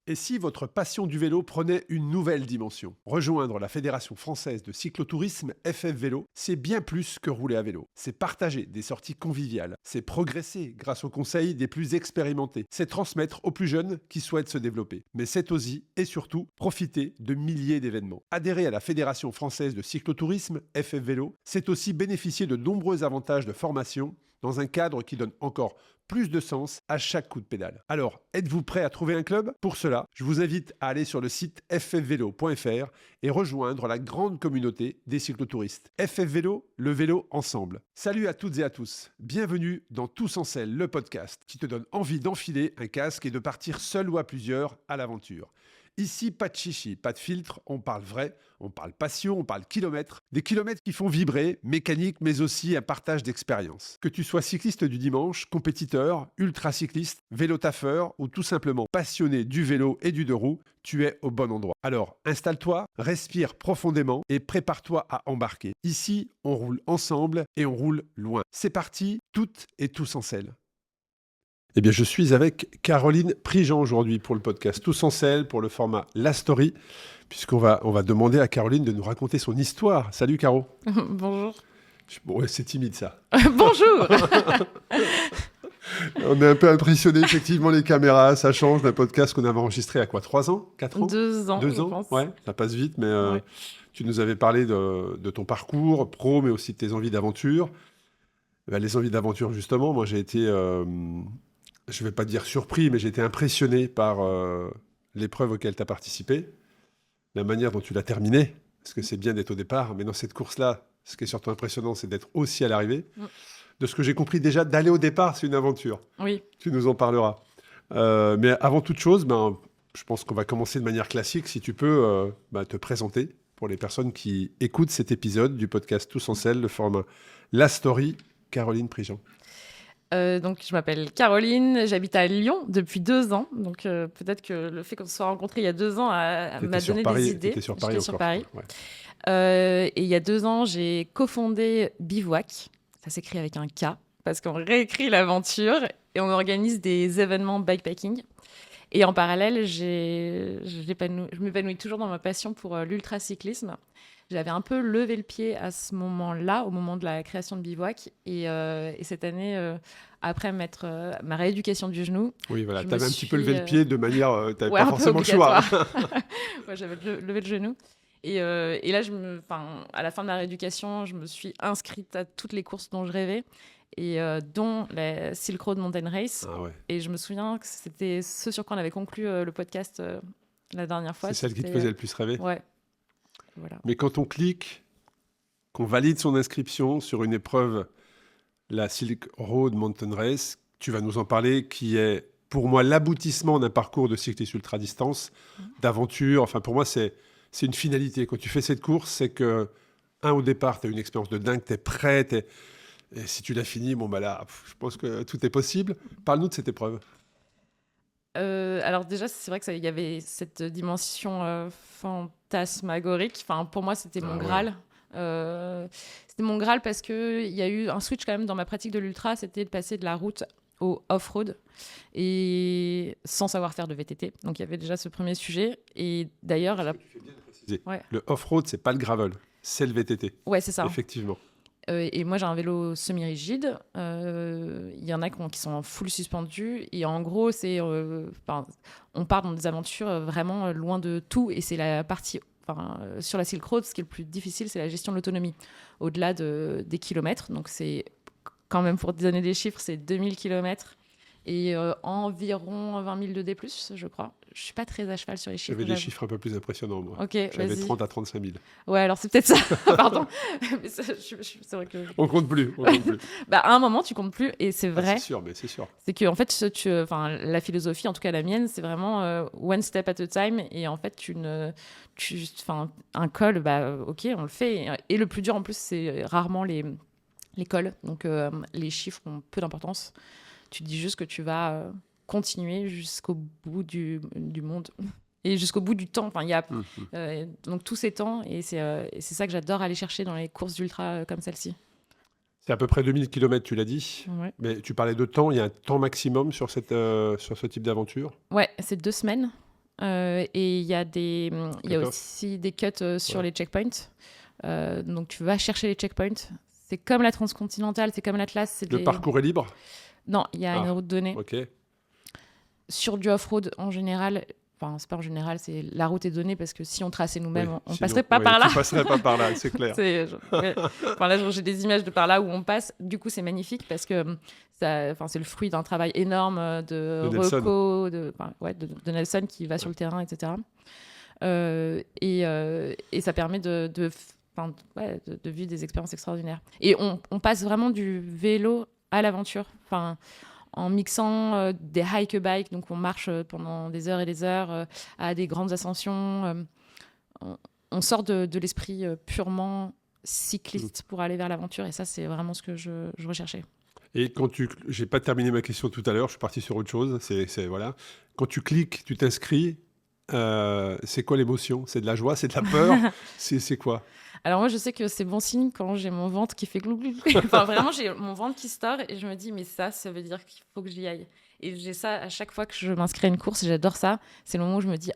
Et si votre passion du vélo prenait une nouvelle dimension? Rejoindre la Fédération française de cyclotourisme FF Vélo, c'est bien plus que rouler à vélo. C'est partager des sorties conviviales, c'est progresser grâce aux conseils des plus expérimentés, c'est transmettre aux plus jeunes qui souhaitent se développer. Mais c'est aussi et surtout profiter de milliers d'événements. Adhérer à la Fédération française de cyclotourisme FF Vélo, c'est aussi bénéficier de nombreux avantages de formation dans un cadre qui donne encore plus de sens à chaque coup de pédale. Alors, êtes-vous prêt à trouver un club? Pour cela, je vous invite à aller sur le site ffvélo.fr et rejoindre la grande communauté des cyclotouristes. FF Vélo, le vélo ensemble. Salut à toutes et à tous. Bienvenue dans Tous en selle, le podcast qui te donne envie d'enfiler un casque et de partir seul ou à plusieurs à l'aventure. Ici, pas de chichi, pas de filtre, on parle vrai, on parle passion, on parle kilomètres. Des kilomètres qui font vibrer, mécanique, mais aussi un partage d'expérience. Que tu sois cycliste du dimanche, compétiteur, ultra-cycliste, vélo-taffeur ou tout simplement passionné du vélo et du deux roues, tu es au bon endroit. Alors, installe-toi, respire profondément et prépare-toi à embarquer. Ici, on roule ensemble et on roule loin. C'est parti, toutes et tous en selle. Eh bien, je suis avec Caroline Prigent aujourd'hui pour le podcast Tous en selle, pour le format La Story, puisqu'on va demander à Caroline de nous raconter son histoire. Salut Caro. Bonjour. Bon, ouais, c'est timide ça. Bonjour. On est un peu impressionné, effectivement, les caméras, ça change d'un podcast qu'on avait enregistré à quoi, 3 ans, 4 ans? 2 ans, je ans, pense. ouais, ça passe vite, mais Ouais. tu nous avais parlé de ton parcours pro, mais aussi de tes envies d'aventure. Ben, les envies d'aventure, justement, moi j'ai été, je ne vais pas dire surpris, mais j'ai été impressionné par l'épreuve auquel tu as participé, la manière dont tu l'as terminée, parce que c'est bien d'être au départ, mais dans cette course-là, ce qui est surtout impressionnant, c'est d'être aussi à l'arrivée. Mm. De ce que j'ai compris déjà, d'aller au départ, c'est une aventure. Oui. Tu nous en parleras. Mais avant toute chose, je pense qu'on va commencer de manière classique. Si tu peux te présenter pour les personnes qui écoutent cet épisode du podcast Tous en selle, le format La Story, Caroline Prigent. Donc, je m'appelle Caroline, j'habite à Lyon depuis 2 ans. Donc, peut-être que le fait qu'on se soit rencontrés il y a 2 ans m'a donné des idées. T'étais sur Paris J'étais sur encore. Paris. Ouais. Et il y a 2 ans, j'ai cofondé Bivouac. Ça s'écrit avec un K, parce qu'on réécrit l'aventure et on organise des événements bikepacking. Et en parallèle, je m'épanouis toujours dans ma passion pour l'ultracyclisme. J'avais un peu levé le pied à ce moment-là, au moment de la création de Bivouac. Et cette année, après ma rééducation du genou... Oui, voilà, je tu avais me un petit peu suis, levé le pied de manière... tu n'avais ouais, pas un peu forcément le choix. Ouais, j'avais levé le genou. Et là, à la fin de ma rééducation, je me suis inscrite à toutes les courses dont je rêvais, et dont la Silk Road Mountain Race. Ah ouais. Et je me souviens que c'était ce sur quoi on avait conclu le podcast la dernière fois. C'est celle qui te faisait le plus rêver. Ouais, voilà. Mais quand on clique, qu'on valide son inscription sur une épreuve, la Silk Road Mountain Race, tu vas nous en parler, qui est pour moi l'aboutissement d'un parcours de cycliste ultra-distance, d'aventure. Enfin, pour moi, c'est une finalité. Quand tu fais cette course, c'est que, au départ, tu as une expérience de dingue, tu es prêt, et si tu l'as fini, là, je pense que tout est possible. Parle-nous de cette épreuve. Alors déjà, c'est vrai qu'il y avait cette dimension fantasmagorique. Enfin, pour moi, c'était mon Graal. C'était mon Graal parce qu'il y a eu un switch quand même dans ma pratique de l'ultra, c'était de passer de la route au off-road, et sans savoir faire de VTT. Donc il y avait déjà ce premier sujet. Et d'ailleurs... Tu fais bien de préciser. Ouais. Le off-road, c'est pas le gravel, c'est le VTT. Ouais, c'est ça. Effectivement. Et moi, j'ai un vélo semi-rigide. Il y en a qui sont en full suspendu. Et en gros, on part dans des aventures vraiment loin de tout. Et c'est la partie... sur la Silk Road, ce qui est le plus difficile, c'est la gestion de l'autonomie. Au-delà des kilomètres. Donc, c'est quand même, pour donner des chiffres, c'est 2000 kilomètres. Et environ 20 000 de D+, je crois. Je ne suis pas très à cheval sur les chiffres. J'avais des chiffres un peu plus impressionnants, moi. Ok, J'avais vas-y. 30 à 35 000. Ouais, alors c'est peut-être ça. Pardon. Mais c'est vrai que... On compte plus. À un moment, tu comptes plus, et c'est vrai. C'est sûr, mais c'est sûr. C'est que, en fait, la philosophie, en tout cas la mienne, c'est vraiment one step at a time. Et en fait, un col, ok, on le fait. Et le plus dur, en plus, c'est rarement les cols. Donc, les chiffres ont peu d'importance. Tu dis juste que tu vas continuer jusqu'au bout du monde et jusqu'au bout du temps. Enfin, il y a donc tous ces temps, et c'est ça que j'adore aller chercher dans les courses d'ultra comme celle-ci. C'est à peu près 2000 km, tu l'as dit. Ouais. Mais tu parlais de temps, il y a un temps maximum sur ce type d'aventure? Ouais, c'est 2 semaines. Et il y a Cut-off. aussi des cuts sur Ouais. les checkpoints. Donc tu vas chercher les checkpoints. C'est comme la transcontinentale, c'est comme l'Atlas. Le parcours est libre? Non, il y a Ah. une route donnée. Ok. Sur du off-road en général, enfin c'est pas en général, c'est la route est donnée parce que si on traçait nous-mêmes, Oui, on sinon- passerait pas oui, par là. Tu passerais pas par là, c'est clair. Ouais. Enfin, là, j'ai des images de par là où on passe. Du coup, c'est magnifique parce que c'est le fruit d'un travail énorme de Nelson. Rocco, de Nelson qui va sur le terrain, etc. Et ça permet de vivre des expériences extraordinaires. Et on passe vraiment du vélo à l'aventure. Enfin, en mixant des hike-bike, donc on marche pendant des heures et des heures à des grandes ascensions. On sort de l'esprit purement cycliste pour aller vers l'aventure, et ça, c'est vraiment ce que je recherchais. Et j'ai pas terminé ma question tout à l'heure, je suis parti sur autre chose. Voilà. Quand tu cliques, tu t'inscris. C'est quoi l'émotion? C'est de la joie? C'est de la peur? C'est quoi? Alors moi, je sais que c'est bon signe quand j'ai mon ventre qui fait glou glou glou. Enfin, vraiment, j'ai mon ventre qui se tord et je me dis, mais ça veut dire qu'il faut que j'y aille. Et j'ai ça à chaque fois que je m'inscris à une course, j'adore ça. C'est le moment où je me dis,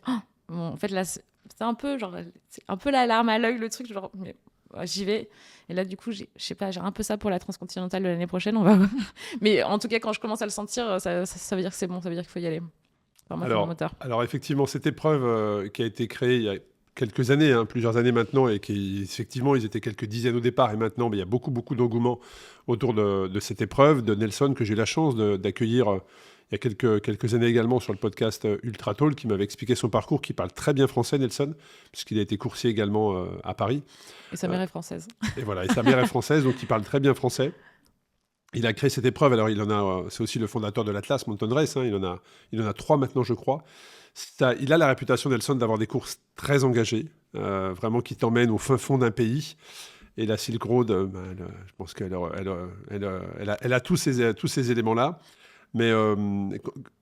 en fait, là, c'est un peu genre, c'est un peu la larme à l'œil, le truc, genre, mais j'y vais. Et là, du coup, je sais pas, j'ai un peu ça pour la transcontinentale de l'année prochaine, on va voir. Mais en tout cas, quand je commence à le sentir, ça veut dire que c'est bon, ça veut dire qu'il faut y aller. Enfin, moi, c'est mon moteur. Alors effectivement, cette épreuve qui a été créée il y a quelques années, plusieurs années maintenant, et qui effectivement, ils étaient quelques dizaines au départ, et maintenant, il y a beaucoup d'engouement autour de cette épreuve, de Nelson, que j'ai eu la chance d'accueillir il y a quelques années également sur le podcast Ultra Tall, qui m'avait expliqué son parcours, qui parle très bien français, Nelson, puisqu'il a été coursier également à Paris. Et sa mère est française. Et voilà, et sa mère est française, donc il parle très bien français. Il a créé cette épreuve, alors c'est aussi le fondateur de l'Atlas Mountain Race, il en a 3 maintenant, je crois. Il a la réputation, Nelson, d'avoir des courses très engagées, vraiment qui t'emmènent au fin fond d'un pays. Et la Silk Road, je pense qu'elle a tous ces éléments-là. Mais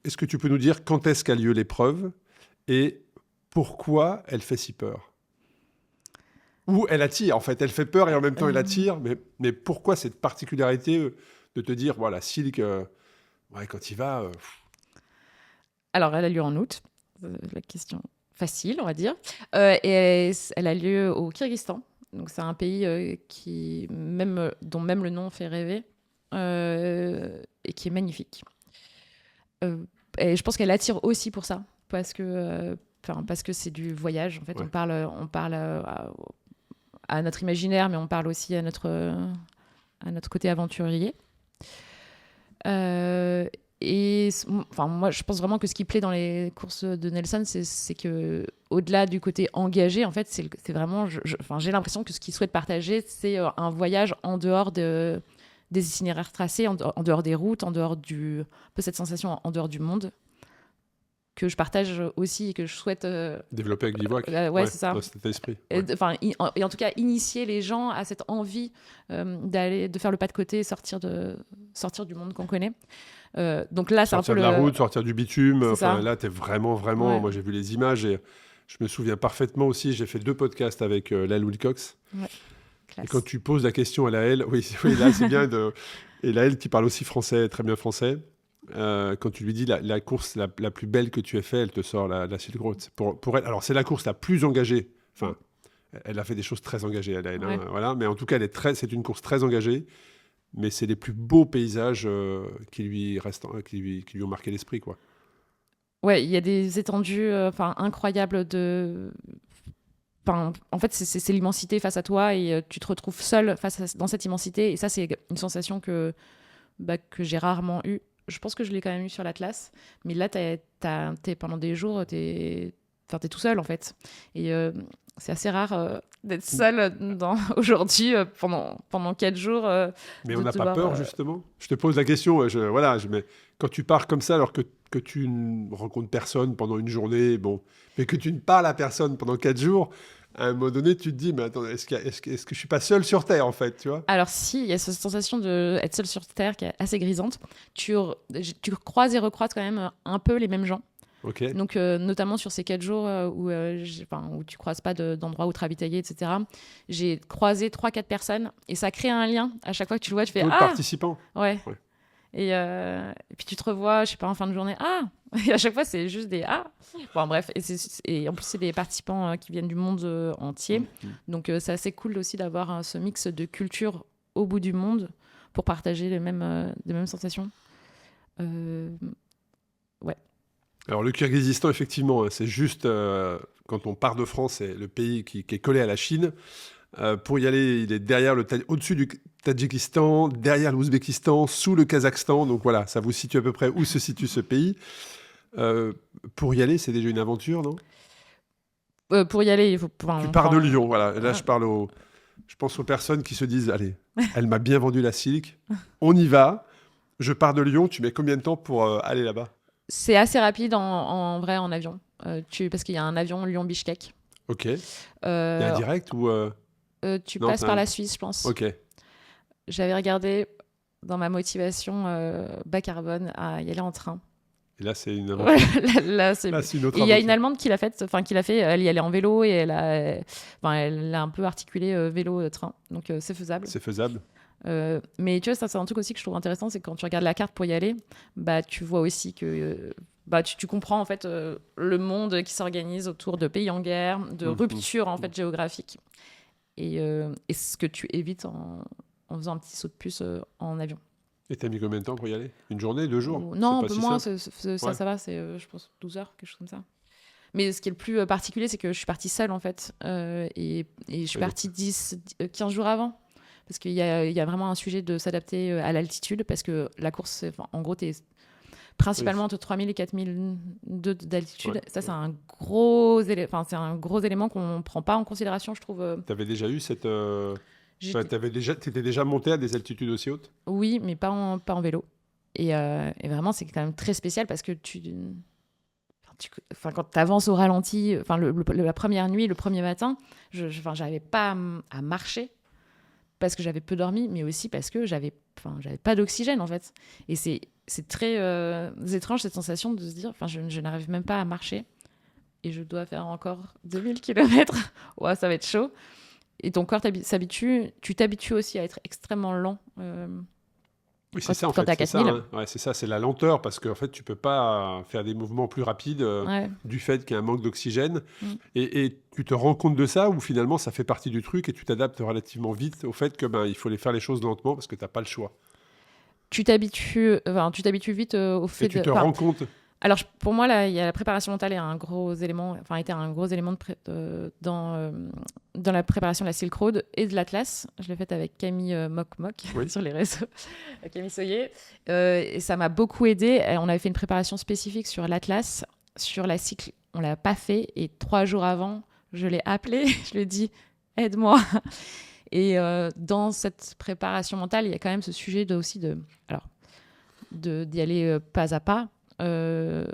est-ce que tu peux nous dire quand est-ce qu'a lieu l'épreuve et pourquoi elle fait si peur? Ou elle attire, en fait. Elle fait peur et en même temps elle attire. Mais pourquoi cette particularité de te dire, voilà, Silk, quand il va... Alors, elle a lieu en août. La question facile, on va dire. Et elle a lieu au Kyrgyzstan. Donc, c'est un pays dont même le nom fait rêver et qui est magnifique. Et je pense qu'elle attire aussi pour ça, parce que c'est du voyage. En fait, Ouais. on parle à notre imaginaire, mais on parle aussi à notre côté aventurier. Et moi, je pense vraiment que ce qui plaît dans les courses de Nelson, c'est que au-delà du côté engagé, en fait, c'est vraiment, j'ai l'impression que ce qu'il souhaite partager, c'est un voyage en dehors des itinéraires tracés, en dehors des routes, en dehors un peu cette sensation en dehors du monde, que je partage aussi et que je souhaite développer avec Bivouac. ouais, c'est ça. Dans cet esprit. Et en tout cas, initier les gens à cette envie de faire le pas de côté et sortir du monde qu'on connaît. Donc là, c'est un peu sortir de la route, sortir du bitume. Là, tu es vraiment... Ouais. Moi, j'ai vu les images et je me souviens parfaitement aussi. J'ai fait 2 podcasts avec Laëlle Wilcox. Ouais. Classe. Et quand tu poses la question à Laëlle, oui, là, c'est bien. Et Laëlle, qui parle aussi français, très bien français, quand tu lui dis la course la plus belle que tu aies fait, elle te sort la Silk Road. Pour elle, alors, c'est la course la plus engagée. Enfin, elle a fait des choses très engagées, Laëlle. Ouais. Voilà. Mais en tout cas, c'est une course très engagée. Mais c'est les plus beaux paysages qui lui ont marqué l'esprit, quoi. Ouais, il y a des étendues incroyables en fait, c'est l'immensité face à toi et tu te retrouves seul dans cette immensité. Et ça, c'est une sensation que j'ai rarement eue. Je pense que je l'ai quand même eu sur l'Atlas. Mais là, pendant des jours, t'es tout seul, en fait. Et c'est assez rare d'être seul aujourd'hui pendant 4 jours. Mais on n'a pas peur, justement. Je te pose la question. Mais quand tu pars comme ça, alors que tu ne rencontres personne pendant une journée, mais que tu ne parles à personne pendant 4 jours, à un moment donné, tu te dis, mais attends, est-ce que je suis pas seul sur Terre, en fait, tu vois? Alors si, il y a cette sensation d'être seul sur Terre qui est assez grisante. Tu croises et recroises quand même un peu les mêmes gens. Okay. Donc, notamment sur ces 4 jours où tu croises pas d'endroits où te ravitailler, etc. J'ai croisé 3-4 personnes et ça crée un lien. À chaque fois que tu le vois, tu fais D'autres participants. Ouais. Et puis tu te revois, je sais pas, en fin de journée. Et à chaque fois, c'est juste des ah. Bon, bref. Et en plus, c'est des participants qui viennent du monde entier. Donc, c'est assez cool aussi d'avoir ce mix de culture au bout du monde pour partager les mêmes sensations. Ouais. Alors, le Kirghizistan, effectivement, c'est juste quand on part de France, c'est le pays qui est collé à la Chine. Pour y aller, il est au-dessus du Tadjikistan, derrière l'Ouzbékistan, sous le Kazakhstan. Donc voilà, ça vous situe à peu près où se situe ce pays. Pour y aller, c'est déjà une aventure, non? Pour y aller, il faut... Tu pars de Lyon, voilà. Là, je pense aux personnes qui se disent, allez, elle m'a bien vendu la Silk, on y va. Je pars de Lyon, tu mets combien de temps pour aller là-bas? C'est assez rapide en vrai en avion. Parce qu'il y a un avion Lyon-Bichkek. Ok. Il y a un direct ou... Tu Non, passes par la Suisse, je pense. Ok. J'avais regardé dans ma motivation bas carbone à y aller en train. Et là, c'est une aventure. Là, c'est une autre Et il y a aventure. une Allemande qui l'a fait, elle y allait en vélo et elle a un peu articulé vélo-train. Donc c'est faisable. C'est faisable. Mais tu vois, ça c'est un truc aussi que je trouve intéressant, c'est que quand tu regardes la carte pour y aller, tu vois aussi que tu comprends en fait le monde qui s'organise autour de pays en guerre, de ruptures en fait géographiques. Et ce que tu évites en faisant un petit saut de puce en avion. Et t'as mis combien de temps pour y aller? Une journée, 2 jours? Non, un peu si moins, simple. ça va, c'est je pense 12 heures, quelque chose comme ça. Mais ce qui est le plus particulier, c'est que je suis partie seule en fait. Et je suis partie 15 jours avant. Parce qu'il y a vraiment un sujet de s'adapter à l'altitude. Parce que la course, en gros, t'es principalement entre 3000 et 4000 d'altitude. Ça, c'est un gros élément qu'on ne prend pas en considération, je trouve. T'avais déjà eu cette... T'étais déjà monté à des altitudes aussi hautes? Oui, mais pas en vélo. Et vraiment, c'est quand même très spécial parce que quand tu avances au ralenti, la première nuit, le premier matin, j'avais pas à marcher parce que j'avais peu dormi, mais aussi parce que j'avais pas d'oxygène en fait. Et c'est très étrange cette sensation de se dire, je n'arrive même pas à marcher et je dois faire encore 2000 km. Ouais, ça va être chaud. Et ton corps s'habitue, tu t'habitues aussi à être extrêmement lent. Oui, c'est ça en fait. C'est ça, hein. Ouais, c'est ça, c'est la lenteur parce qu'en fait, tu peux pas faire des mouvements plus rapides du fait qu'il y a un manque d'oxygène. Et tu te rends compte de ça ou finalement ça fait partie du truc et tu t'adaptes relativement vite au fait que il faut faire les choses lentement parce que t'as pas le choix. Tu t'habitues vite au fait et tu te rends compte. Alors pour moi, là, il y a la préparation mentale était un gros élément dans la préparation de la Silk Road et de l'Atlas. Je l'ai faite avec Camille Moc sur les réseaux, Camille Soyer. Et ça m'a beaucoup aidée. On avait fait une préparation spécifique sur l'Atlas. Sur la cycle, on ne l'a pas fait. Et 3 jours avant, je l'ai appelé. Je lui ai dit « aide-moi ». Et dans cette préparation mentale, il y a quand même ce sujet d'y aller pas à pas. Tu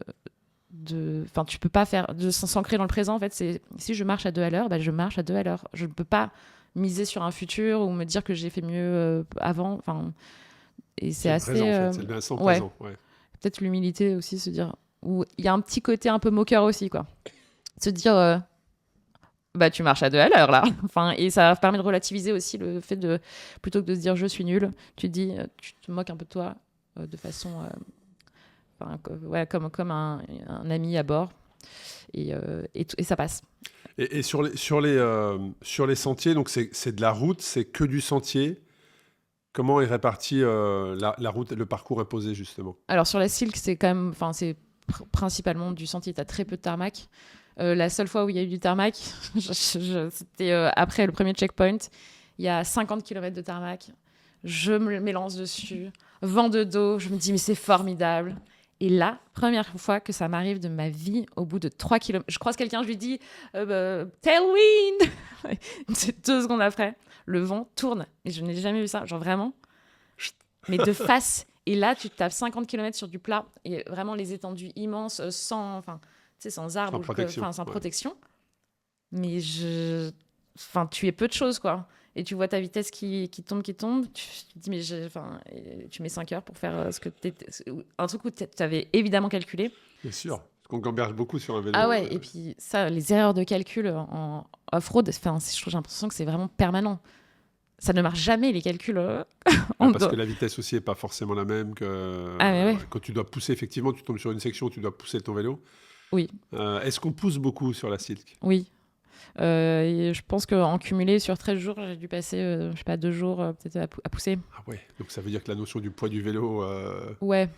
peux pas faire de s'ancrer dans le présent en fait. Si je marche à 2 à l'heure, je marche à 2 à l'heure. Je ne peux pas miser sur un futur ou me dire que j'ai fait mieux avant. Et c'est assez présent, en fait. C'est l'instant présent. Ouais. Peut-être l'humilité aussi, se dire, où il y a un petit côté un peu moqueur aussi quoi. Se dire tu marches à 2 à l'heure là. Et ça permet de relativiser aussi le fait de, plutôt que de se dire je suis nul, tu te moques un peu de toi de façon comme un ami à bord et ça passe. Et sur les sentiers, donc c'est de la route, c'est que du sentier. Comment est répartie la route, le parcours imposé justement? Alors sur la Silk, c'est quand même, c'est principalement du sentier. T'as très peu de tarmac. La seule fois où il y a eu du tarmac, c'était après le premier checkpoint. Il y a 50 km de tarmac. Je me m'élance dessus, vent de dos. Je me dis mais c'est formidable. Et là, première fois que ça m'arrive de ma vie, au bout de 3 km, je croise quelqu'un, je lui dis Tailwind. 2 secondes après, le vent tourne. Et je n'ai jamais vu ça, genre vraiment. Mais de face. Et là, tu tapes 50 km sur du plat. Et vraiment les étendues immenses, sans arbres, sans protection. Mais tu es peu de choses, quoi. Et tu vois ta vitesse qui tombe. Tu te dis, mais tu mets 5 heures pour faire un truc où tu avais évidemment calculé. Bien sûr, parce qu'on gamberge beaucoup sur un vélo. Ah ouais, et puis ça, les erreurs de calcul en off-road, j'ai l'impression que c'est vraiment permanent. ça ne marche jamais les calculs. Parce que la vitesse aussi n'est pas forcément la même que Ah, mais ouais. quand tu dois pousser, effectivement, tu tombes sur une section où tu dois pousser ton vélo. Oui. Est-ce qu'on pousse beaucoup sur la Silk? Oui. Et je pense qu'en cumulé sur 13 jours, j'ai dû passer, je sais pas, 2 jours peut-être à pousser. Ah ouais, donc ça veut dire que la notion du poids du vélo... Ouais.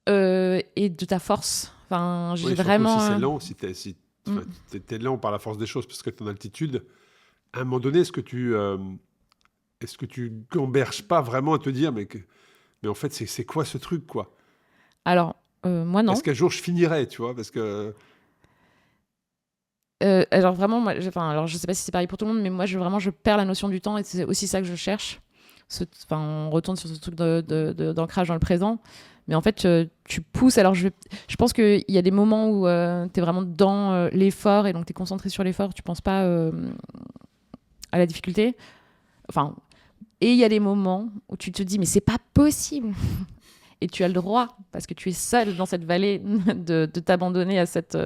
Et de ta force. Enfin, j'ai Oui, surtout vraiment... si c'est lent, si t'es lent par la force des choses, parce que t'es en altitude, à un moment donné, est-ce que tu gamberges pas vraiment à te dire, mais en fait, c'est quoi ce truc, quoi? Alors, moi, non. Est-ce qu'un jour, je finirai, tu vois? Parce que... Alors vraiment, moi, alors je sais pas si c'est pareil pour tout le monde, mais moi, je perds la notion du temps et c'est aussi ça que je cherche. On retourne sur ce truc d'ancrage dans le présent. Mais en fait, tu pousses. Alors, je pense qu'il y a des moments où tu es vraiment dans l'effort et donc tu es concentré sur l'effort. Tu penses pas à la difficulté. Enfin, et il y a des moments où tu te dis, mais c'est pas possible. Et tu as le droit, parce que tu es seul dans cette vallée, de t'abandonner à cette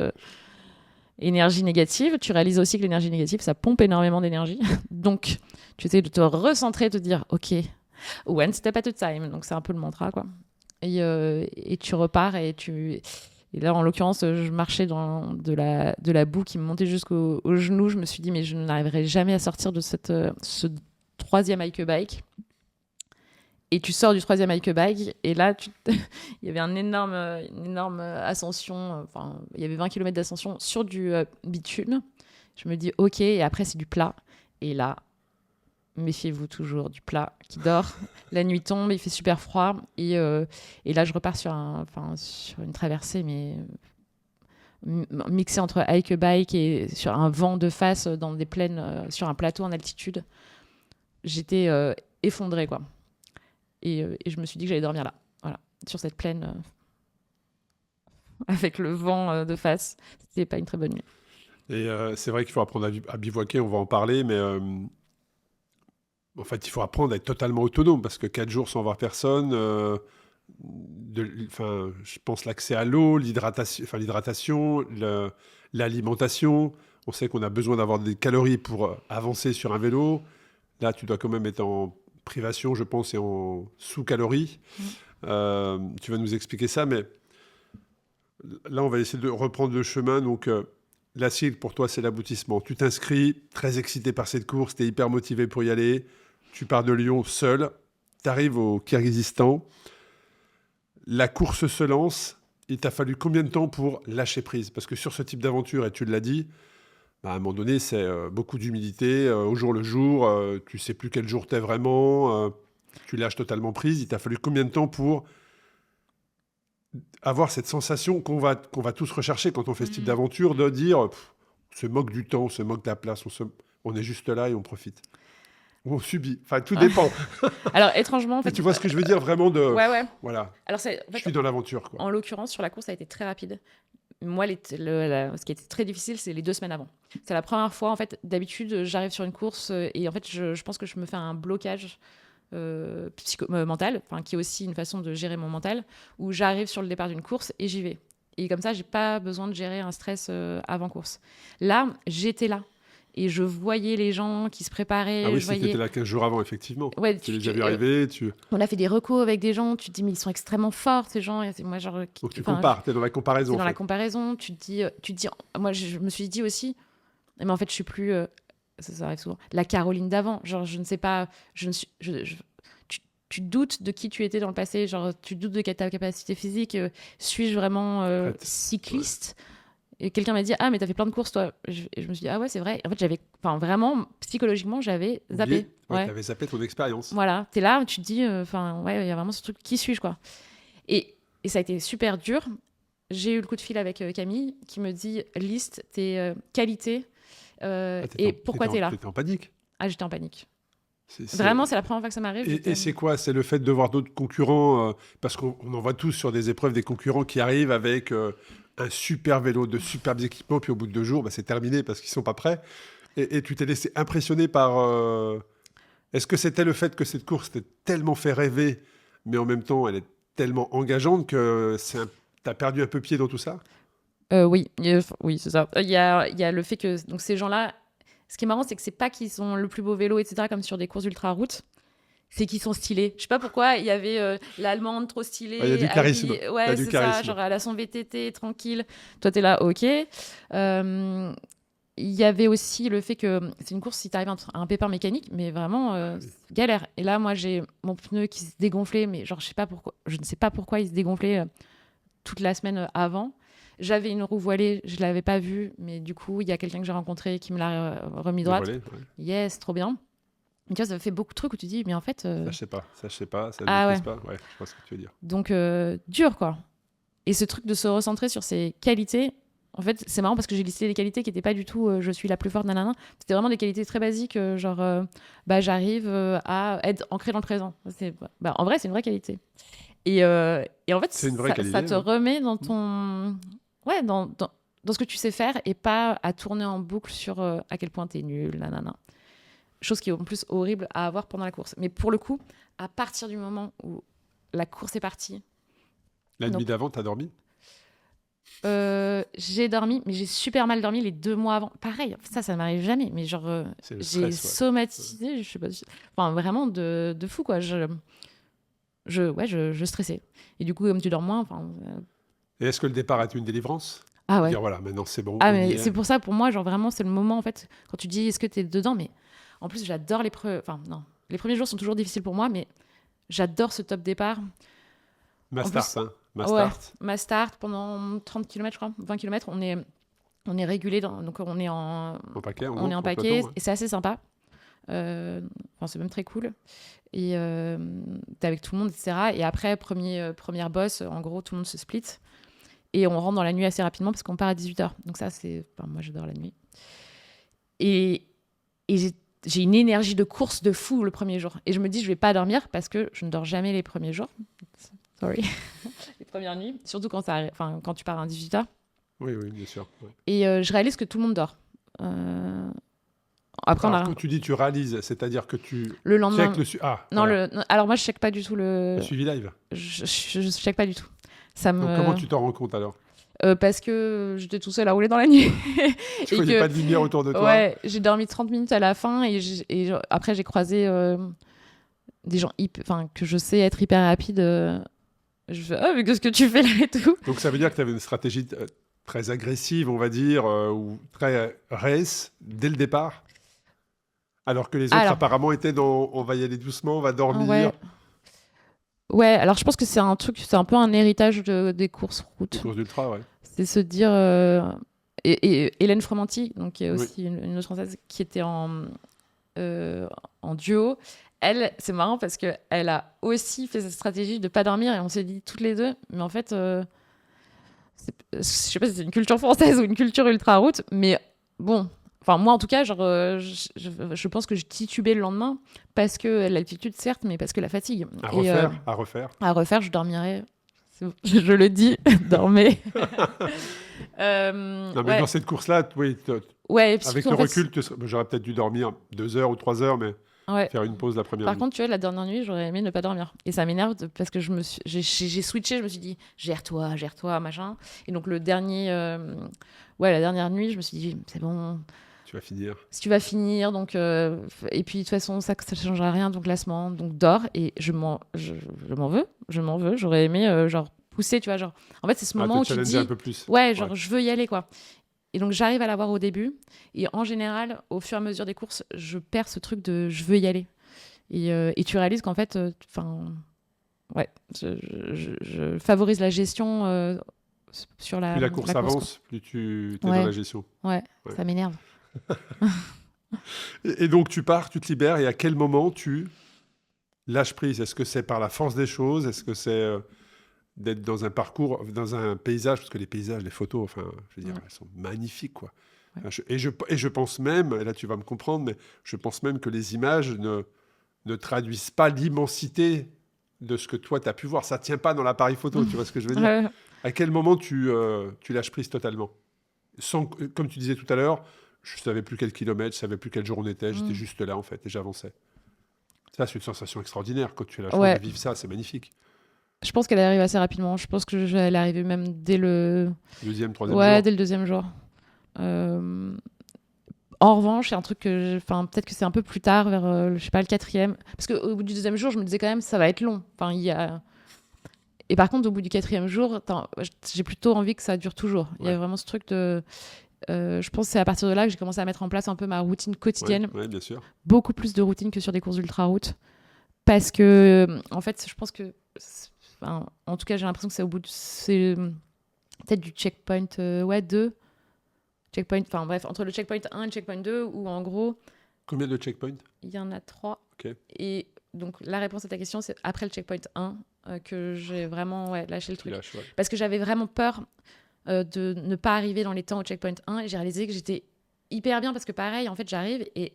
énergie négative. Tu réalises aussi que l'énergie négative, ça pompe énormément d'énergie. Donc, tu essaies de te recentrer, de te dire, OK, one step at a time. Donc, c'est un peu le mantra, quoi. Et tu repars et là, en l'occurrence, je marchais dans de la boue qui me montait jusqu'aux genoux. Je me suis dit, mais je n'arriverai jamais à sortir de ce troisième hike bike. Et tu sors du troisième hike bike et là, il y avait une énorme ascension. Enfin, il y avait 20 km d'ascension sur du bitume. Je me dis, OK, et après, c'est du plat. Et là, méfiez-vous toujours du plat qui dort. La nuit tombe, il fait super froid. Et là, je repars sur une traversée, mais mixée entre hike bike et sur un vent de face dans des plaines, sur un plateau en altitude. J'étais effondrée, quoi. Et je me suis dit que j'allais dormir là, voilà, sur cette plaine, avec le vent de face. C'était pas une très bonne nuit. Et c'est vrai qu'il faut apprendre à bivouaquer, on va en parler, mais en fait, il faut apprendre à être totalement autonome, parce que 4 jours sans voir personne, je pense l'accès à l'eau, l'hydratation, l'alimentation. On sait qu'on a besoin d'avoir des calories pour avancer sur un vélo. Là, tu dois quand même être en privation, je pense, et en sous-calories. Tu vas nous expliquer ça, mais là, on va essayer de reprendre le chemin. Donc, la Silk, pour toi, c'est l'aboutissement. Tu t'inscris, très excité par cette course, tu es hyper motivé pour y aller. Tu pars de Lyon seul, tu arrives au Kirghizistan. La course se lance. Il t'a fallu combien de temps pour lâcher prise? Parce que sur ce type d'aventure, et tu l'as dit, à un moment donné, c'est beaucoup d'humilité, au jour le jour, tu sais plus quel jour t'es vraiment, tu lâches totalement prise. Il t'a fallu combien de temps pour avoir cette sensation qu'on va tous rechercher quand on fait ce type d'aventure, de dire, on se moque du temps, on se moque de la place, on est juste là et on profite. Ou on subit, enfin tout dépend. Alors étrangement, en fait, tu vois ce que je veux dire, vraiment de... Ouais. Voilà, alors, je suis dans l'aventure, quoi. En l'occurrence, sur la course, ça a été très rapide. Moi, ce qui a été très difficile, c'est les 2 semaines avant. C'est la première fois, en fait, d'habitude, j'arrive sur une course et en fait, je pense que je me fais un blocage mental, qui est aussi une façon de gérer mon mental, où j'arrive sur le départ d'une course et j'y vais. Et comme ça, j'ai pas besoin de gérer un stress avant course. Là, j'étais là. Et je voyais les gens qui se préparaient. Ah oui, c'était là 15 jours avant, effectivement. Ouais, tu les as vu arriver. On a fait des recos avec des gens. Tu te dis, mais ils sont extrêmement forts, ces gens. Et moi, genre, donc tu compares, tu es dans la comparaison. C'est dans la comparaison. Tu te dis, moi, je me suis dit aussi, mais en fait, je suis plus. Ça arrive souvent. La Caroline d'avant. Genre, je ne sais pas. Tu doutes de qui tu étais dans le passé. Genre, tu doutes de ta capacité physique. Suis-je vraiment cycliste? Ouais. Et quelqu'un m'a dit, ah, mais t'as fait plein de courses, toi. Et je me suis dit, ah ouais, c'est vrai. En fait, vraiment, psychologiquement, j'avais zappé. Ouais, t'avais zappé ton expérience. Voilà, t'es là, tu te dis, ouais, il y a vraiment ce truc, qui suis-je, quoi. Et ça a été super dur. J'ai eu le coup de fil avec Camille, qui me dit, liste tes qualités et pourquoi t'es là. T'étais en panique? Ah, j'étais en panique. Vraiment, c'est la première fois que ça m'arrive. Et c'est quoi? C'est le fait de voir d'autres concurrents, parce qu'on en voit tous sur des épreuves, des concurrents qui arrivent avec... un super vélo, de superbes équipements, puis au bout de 2 jours, c'est terminé parce qu'ils ne sont pas prêts. Et tu t'es laissé impressionner par... Est-ce que c'était le fait que cette course t'ait tellement fait rêver, mais en même temps, elle est tellement engageante que t'as perdu un peu pied dans tout ça? Oui, c'est ça. Il y a le fait que donc, ces gens-là ce qui est marrant, c'est que c'est pas qu'ils ont le plus beau vélo, etc., comme sur des courses ultra-route. C'est qu'ils sont stylés. Je sais pas pourquoi, il y avait l'allemande trop stylée. Il y a du charisme. Ouais, du c'est charisme. ça. Genre, elle a son VTT, tranquille. Toi, t'es là, ok. Il y avait aussi le fait que c'est une course si t'arrives à un pépin mécanique, mais vraiment galère. Et là, moi, j'ai mon pneu qui se dégonflait, mais genre, je ne sais pas pourquoi il se dégonflait toute la semaine avant. J'avais une roue voilée, je l'avais pas vue, mais du coup, il y a quelqu'un que j'ai rencontré qui me l'a remis droite. Dévoilé, Yes, trop bien. Tu vois, ça fait beaucoup de trucs où tu dis, mais en fait. Ça, je sais pas, ça Ah maîtrise pas. Ouais, je vois ce que tu veux dire. Donc, dur, quoi. Et ce truc de se recentrer sur ses qualités, en fait, c'est marrant parce que j'ai listé des qualités qui n'étaient pas du tout je suis la plus forte, nanana. C'était vraiment des qualités très basiques, genre, j'arrive à être ancrée dans le présent. En vrai, c'est une vraie qualité. Et en fait, c'est une vraie qualité, ça te remet dans ton. Ouais, dans ce que tu sais faire et pas à tourner en boucle sur à quel point t'es nul, nanana. Chose qui est en plus horrible à avoir pendant la course. Mais pour le coup, à partir du moment où la course est partie. La nuit d'avant, t'as dormi ? J'ai dormi, mais j'ai super mal dormi les 2 mois avant. Pareil, ça m'arrive jamais. Mais genre, j'ai somatisé, je sais pas. Enfin, vraiment de fou, quoi. Je stressais. Et du coup, comme tu dors moins. Et est-ce que le départ est une délivrance ? Ah ouais. Dire voilà, maintenant c'est bon. Mais c'est pour ça, pour moi, genre vraiment, c'est le moment en fait. Quand tu dis est-ce que t'es dedans, mais en plus, j'adore les non. Les premiers jours sont toujours difficiles pour moi, mais j'adore ce top départ. Ma start. Ma start pendant 30 km, je crois, 20 km, on est régulé, donc on est en paquet, on est en paquet, et c'est assez sympa. C'est même très cool. Et t'es avec tout le monde, etc. Et après, première bosse, en gros, tout le monde se split. Et on rentre dans la nuit assez rapidement parce qu'on part à 18h. Donc ça, moi, j'adore la nuit. Et j'ai une énergie de course de fou le premier jour. Et je me dis, je vais pas dormir parce que je ne dors jamais les premiers jours. Sorry. Les premières nuits. Surtout quand tu pars à 18h. Oui, bien sûr. Ouais. Et je réalise que tout le monde dort. Après, quand tu dis tu réalises, c'est-à-dire que tu le lendemain. Alors moi, je check pas du tout le suivi live. Je check pas du tout. Donc comment tu t'en rends compte alors ? Parce que j'étais tout seul à rouler dans la nuit. Tu voyais pas de lumière autour de toi ? Ouais, j'ai dormi 30 minutes à la fin et après j'ai croisé des gens que je sais être hyper rapides. Je fais mais qu'est-ce que tu fais là et tout. Donc ça veut dire que tu avais une stratégie très agressive, on va dire, ou très race dès le départ ? Alors que les autres apparemment étaient dans on va y aller doucement, on va dormir. Ouais, alors je pense que c'est un peu un héritage des courses routes. Des courses d'ultra, ouais. C'est se dire. Et Hélène Fromanti, donc, qui est aussi une autre Française, qui était en duo. Elle, c'est marrant parce qu'elle a aussi fait cette stratégie de ne pas dormir et on s'est dit toutes les deux, mais en fait, je sais pas si c'est une culture française ou une culture ultra-route, mais bon. Enfin, moi, en tout cas, genre, je pense que je titubais le lendemain parce que l'altitude, certes, mais parce que la fatigue. À refaire, je dormirais. Je le dis, dormais. Non, mais dans cette course-là, oui, avec le recul, j'aurais peut-être dû dormir 2 heures ou 3 heures, mais faire une pause la première nuit. Par contre, tu vois, la dernière nuit, j'aurais aimé ne pas dormir. Et ça m'énerve parce que j'ai switché, je me suis dit, gère-toi, machin. Et donc, la dernière nuit, je me suis dit, c'est bon. Tu vas finir. Si tu vas finir, donc et puis de toute façon ça changera rien, donc classement, donc dors. Et je m'en veux. J'aurais aimé genre pousser, tu vois, genre. En fait, c'est ce moment où tu te dis, un peu plus. Ouais, genre je veux y aller, quoi. Et donc j'arrive à l'avoir au début. Et en général, au fur et à mesure des courses, je perds ce truc de je veux y aller. Et tu réalises qu'en fait, je favorise la gestion sur la. Plus la course avance, plus tu es dans la gestion. Ouais, ça m'énerve. Et donc tu pars, tu te libères, et à quel moment tu lâches prise ? Est-ce que c'est par la force des choses ? Est-ce que c'est d'être dans un parcours, dans un paysage ? Parce que les paysages, les photos, je veux dire, elles sont magnifiques, quoi. Ouais. Et je pense même, et là tu vas me comprendre, mais je pense même que les images ne traduisent pas l'immensité de ce que toi tu as pu voir. Ça tient pas dans l'appareil photo, tu vois ce que je veux dire ? À quel moment tu lâches prise totalement ? Comme tu disais tout à l'heure, je savais plus quel kilomètre, je savais plus quel jour on était, j'étais juste là en fait et j'avançais. Ça, c'est une sensation extraordinaire quand tu as la chance de vivre ça, c'est magnifique. Je pense qu'elle arrive assez rapidement. Je pense qu'elle est arrivée même dès le deuxième, troisième jour. jour. Ouais, dès le deuxième jour. En revanche, c'est un truc peut-être que c'est un peu plus tard, vers, je sais pas, le 4e. Parce qu'au bout du 2e jour, je me disais quand même, ça va être long. Enfin, Et par contre, au bout du 4e jour, j'ai plutôt envie que ça dure toujours. Il y a vraiment ce truc de... je pense que c'est à partir de là que j'ai commencé à mettre en place un peu ma routine quotidienne. Ouais, bien sûr. Beaucoup plus de routine que sur des courses ultra-route. Parce que, en fait, je pense que... en tout cas, j'ai l'impression que c'est au bout de... C'est peut-être du checkpoint 2. Checkpoint, enfin bref, entre le checkpoint 1 et le checkpoint 2, où en gros... Combien de checkpoints? Il y en a 3. Ok. Et donc, la réponse à ta question, c'est après le checkpoint 1 que j'ai vraiment lâché le truc. Parce que j'avais vraiment peur de ne pas arriver dans les temps au checkpoint 1 et j'ai réalisé que j'étais hyper bien parce que pareil, en fait, j'arrive et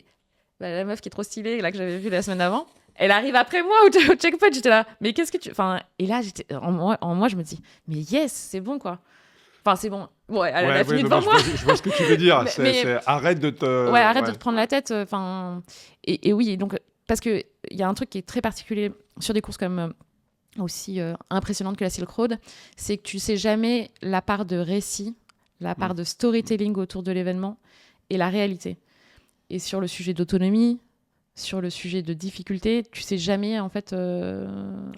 la meuf qui est trop stylée, là, que j'avais vue la semaine avant, elle arrive après moi au checkpoint. J'étais là, mais qu'est-ce que tu... et là, en moi, je me dis, mais yes, c'est bon, quoi. Enfin, c'est bon. Ouais, elle a fini devant moi. Je vois ce que tu veux dire. Arrête de te... arrête de te prendre la tête. Et oui, donc, parce qu'il y a un truc qui est très particulier sur des courses comme aussi impressionnantes que la Silk Road, c'est que tu sais jamais la part de récit, la part de storytelling autour de l'événement et la réalité. Et sur le sujet d'autonomie, sur le sujet de difficulté, tu sais jamais en fait...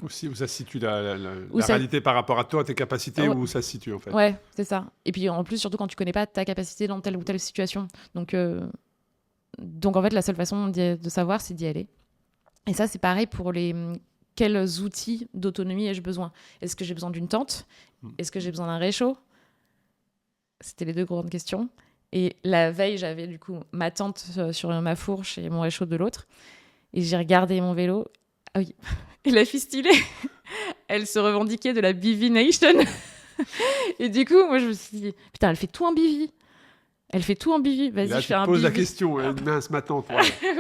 Aussi où ça se situe la réalité par rapport à toi, tes capacités, où ça se situe en fait. Ouais, c'est ça. Et puis en plus, surtout quand tu connais pas ta capacité dans telle ou telle situation. Donc en fait, la seule façon de savoir, c'est d'y aller. Et ça, c'est pareil pour quels outils d'autonomie ai-je besoin? Est-ce que j'ai besoin d'une tente? Est-ce que j'ai besoin d'un réchaud? C'était les 2 grandes questions. Et la veille, j'avais du coup ma tente sur ma fourche et mon réchaud de l'autre. Et j'ai regardé mon vélo. Ah oui. Et la fille stylée, elle se revendiquait de la BV Nation. Et du coup, moi, je me suis dit, putain, elle fait tout en BV. Elle fait tout en BV. Vas-y, je fais un BV. Pose la question, mince, ma tante.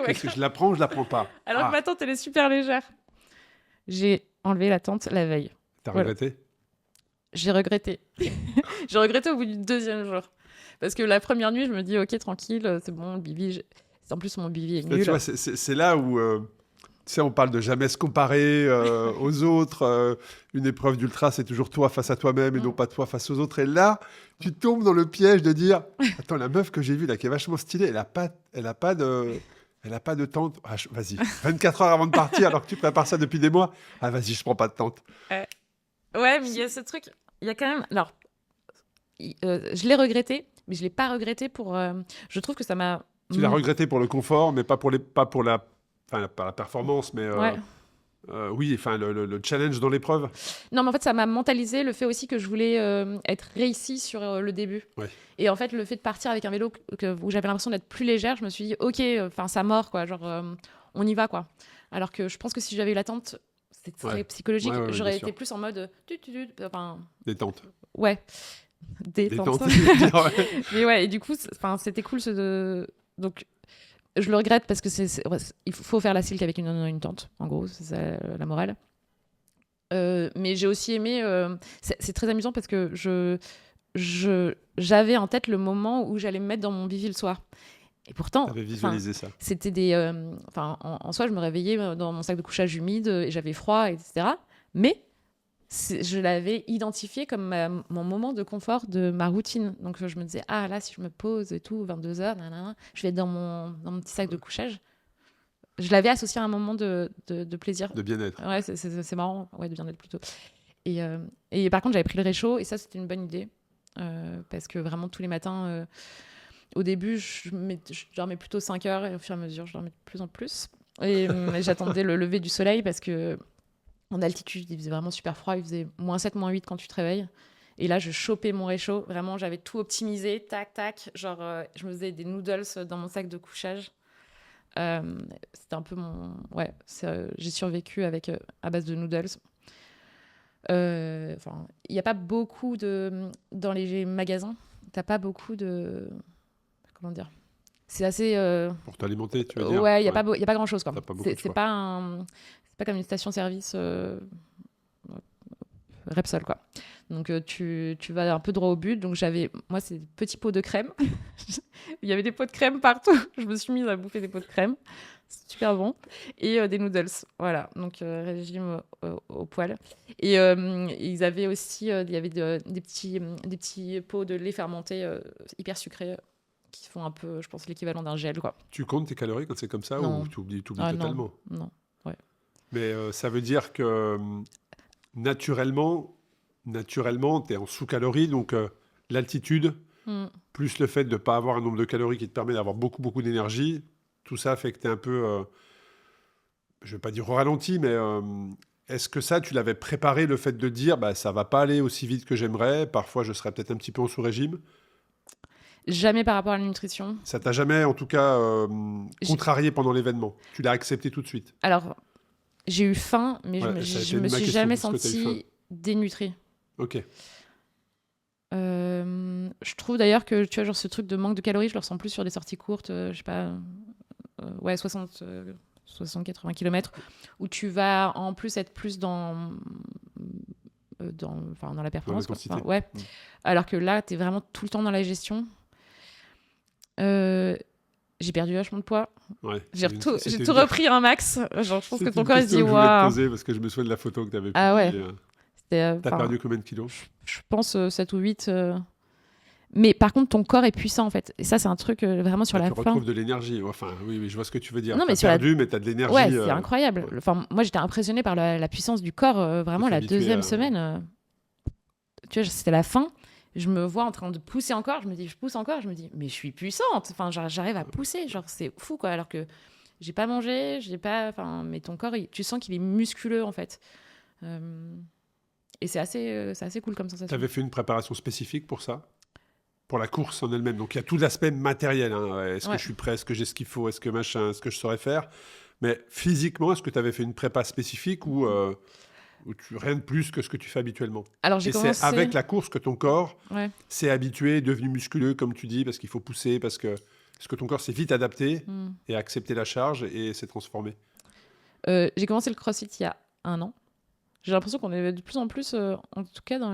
Est-ce que je la prends ou je la prends pas? Alors que ma tante, elle est super légère. J'ai enlevé la tente la veille. T'as regretté? J'ai regretté. J'ai regretté au bout du 2e jour. Parce que la première nuit, je me dis, ok, tranquille, c'est bon, le BV. En plus, mon BV est nul. Tu vois, c'est là où... Tu sais, on parle de jamais se comparer aux autres. Une épreuve d'ultra, c'est toujours toi face à toi-même et non pas toi face aux autres. Et là, tu tombes dans le piège de dire attends, la meuf que j'ai vue là, qui est vachement stylée, elle a pas de tente. Ah, vas-y, 24 heures avant de partir, alors que tu prépares ça depuis des mois. Ah, vas-y, je prends pas de tente. Ouais, mais il y a ce truc. Il y a quand même. Alors, je l'ai regretté, mais je l'ai pas regretté pour. Je trouve que ça m'a. Tu l'as regretté pour le confort, mais pas pour la performance, mais oui, enfin le challenge dans l'épreuve. Non, mais en fait, ça m'a mentalisé le fait aussi que je voulais être réussie sur le début. Ouais. Et en fait, le fait de partir avec un vélo où j'avais l'impression d'être plus légère, je me suis dit, ok, ça mort, quoi, genre, on y va, quoi. Alors que je pense que si j'avais eu la tente, c'est très psychologique, j'aurais été plus en mode... Détente. Ouais, détente. Mais ouais, et du coup, c'était cool donc... Je le regrette parce que il faut faire la silk avec une tente, en gros, c'est ça la morale. Mais j'ai aussi aimé... c'est très amusant parce que j'avais en tête le moment où j'allais me mettre dans mon bivy le soir. Et pourtant... T'avais visualisé ça. C'était des... en soi, je me réveillais dans mon sac de couchage humide et j'avais froid, etc. Mais je l'avais identifié comme mon moment de confort de ma routine. Donc je me disais, ah là, si je me pose et tout, 22h, je vais être dans mon petit sac de couchage. Je l'avais associé à un moment de plaisir. De bien-être. Ouais, c'est marrant, ouais, de bien-être plutôt. Et par contre, j'avais pris le réchaud et ça, c'était une bonne idée. Parce que vraiment, tous les matins, au début, je dormais plutôt 5 heures et au fur et à mesure, je dormais de plus en plus. Et j'attendais le lever du soleil parce que en altitude, il faisait vraiment super froid. Il faisait -7, -8 quand tu te réveilles. Et là, je chopais mon réchaud. Vraiment, j'avais tout optimisé. Tac, tac. Genre, je me faisais des noodles dans mon sac de couchage. C'était un peu mon... Ouais, j'ai survécu à base de noodles. Il n'y a pas beaucoup de... Dans les magasins, t'as pas beaucoup de... Comment dire? C'est assez... Pour t'alimenter, tu veux dire? Ouais, il n'y a pas grand-chose, quoi. C'est pas comme une station-service Repsol, quoi. Donc, tu vas un peu droit au but. Donc, moi, c'est des petits pots de crème. Il y avait des pots de crème partout. Je me suis mise à bouffer des pots de crème. C'est super bon. Et des noodles. Voilà. Donc, régime au poil. Et ils avaient aussi... il y avait des petits pots de lait fermenté hyper sucré qui font un peu, je pense, l'équivalent d'un gel, quoi. Tu comptes tes calories quand c'est comme ça Non. ou tu oublies Ah, totalement? non. Mais ça veut dire que naturellement, tu es en sous-calories, donc l'altitude, Mm. plus le fait de ne pas avoir un nombre de calories qui te permet d'avoir beaucoup, beaucoup d'énergie, tout ça fait que tu es un peu, je ne vais pas dire au ralenti, mais est-ce que ça, tu l'avais préparé, le fait de dire, bah, ça ne va pas aller aussi vite que j'aimerais, parfois je serais peut-être un petit peu en sous-régime? Jamais par rapport à la nutrition. Ça t'a jamais, en tout cas, J'ai- contrarié pendant l'événement? Tu l'as accepté tout de suite? Alors, j'ai eu faim, mais Ouais, ça a je été me ma suis question, jamais est-ce que t'as eu faim? sentie dénutrie. Ok. Je trouve d'ailleurs que tu vois, genre ce truc de manque de calories, je le ressens plus sur des sorties courtes, je sais pas, ouais, 60-80 km, où tu vas en plus être plus dans dans la performance. Quoi. l'intensité. Enfin, ouais. Mm. Alors que là, tu es vraiment tout le temps dans la gestion. J'ai perdu vachement de poids. Ouais, J'ai c'était tout une- repris un max. Genre, je pense que c'était ton une corps il se question dit que je voulais te waouh. poser parce que je me souviens de la photo que tu avais Ah ouais. publiée. T'as T'as perdu combien de kilos? Je pense 7 ou 8. Mais par contre, ton corps est puissant en fait. Et ça, c'est un truc vraiment sur Bah, la tu fin. retrouves de l'énergie. Enfin, oui, je vois ce que tu veux dire. Non, mais T'as sur la- perdu, mais t'as de l'énergie. Ouais, c'est incroyable. ouais. Enfin, moi, j'étais impressionnée par la puissance du corps, vraiment la t'habituer deuxième à- semaine. Tu vois, c'était la fin. Je me vois en train de pousser encore. Je me dis, je pousse encore. Je me dis, mais je suis puissante. Enfin, j'arrive à pousser. Genre, c'est fou, quoi. Alors que j'ai pas mangé, j'ai pas. Enfin, mais ton corps, tu sens qu'il est musculeux, en fait. Et c'est assez cool comme sensation. T'avais fait une préparation spécifique pour ça? Pour la course en elle-même. Donc il y a tout l'aspect matériel. Hein. Ouais, est-ce que Ouais. je suis prêt? Est-ce que j'ai ce qu'il faut? Est-ce que machin? Est-ce que je saurais faire? Mais physiquement, est-ce que tu avais fait une prépa spécifique ou rien de plus que ce que tu fais habituellement? Alors, j'ai Et commencé. c'est avec la course que ton corps Ouais. s'est habitué, est devenu musculeux, comme tu dis, parce qu'il faut pousser, parce que ton corps s'est vite adapté et a accepté la charge et s'est transformé. J'ai commencé le crossfit il y a 1 an. J'ai l'impression qu'on est de plus en plus, en tout cas dans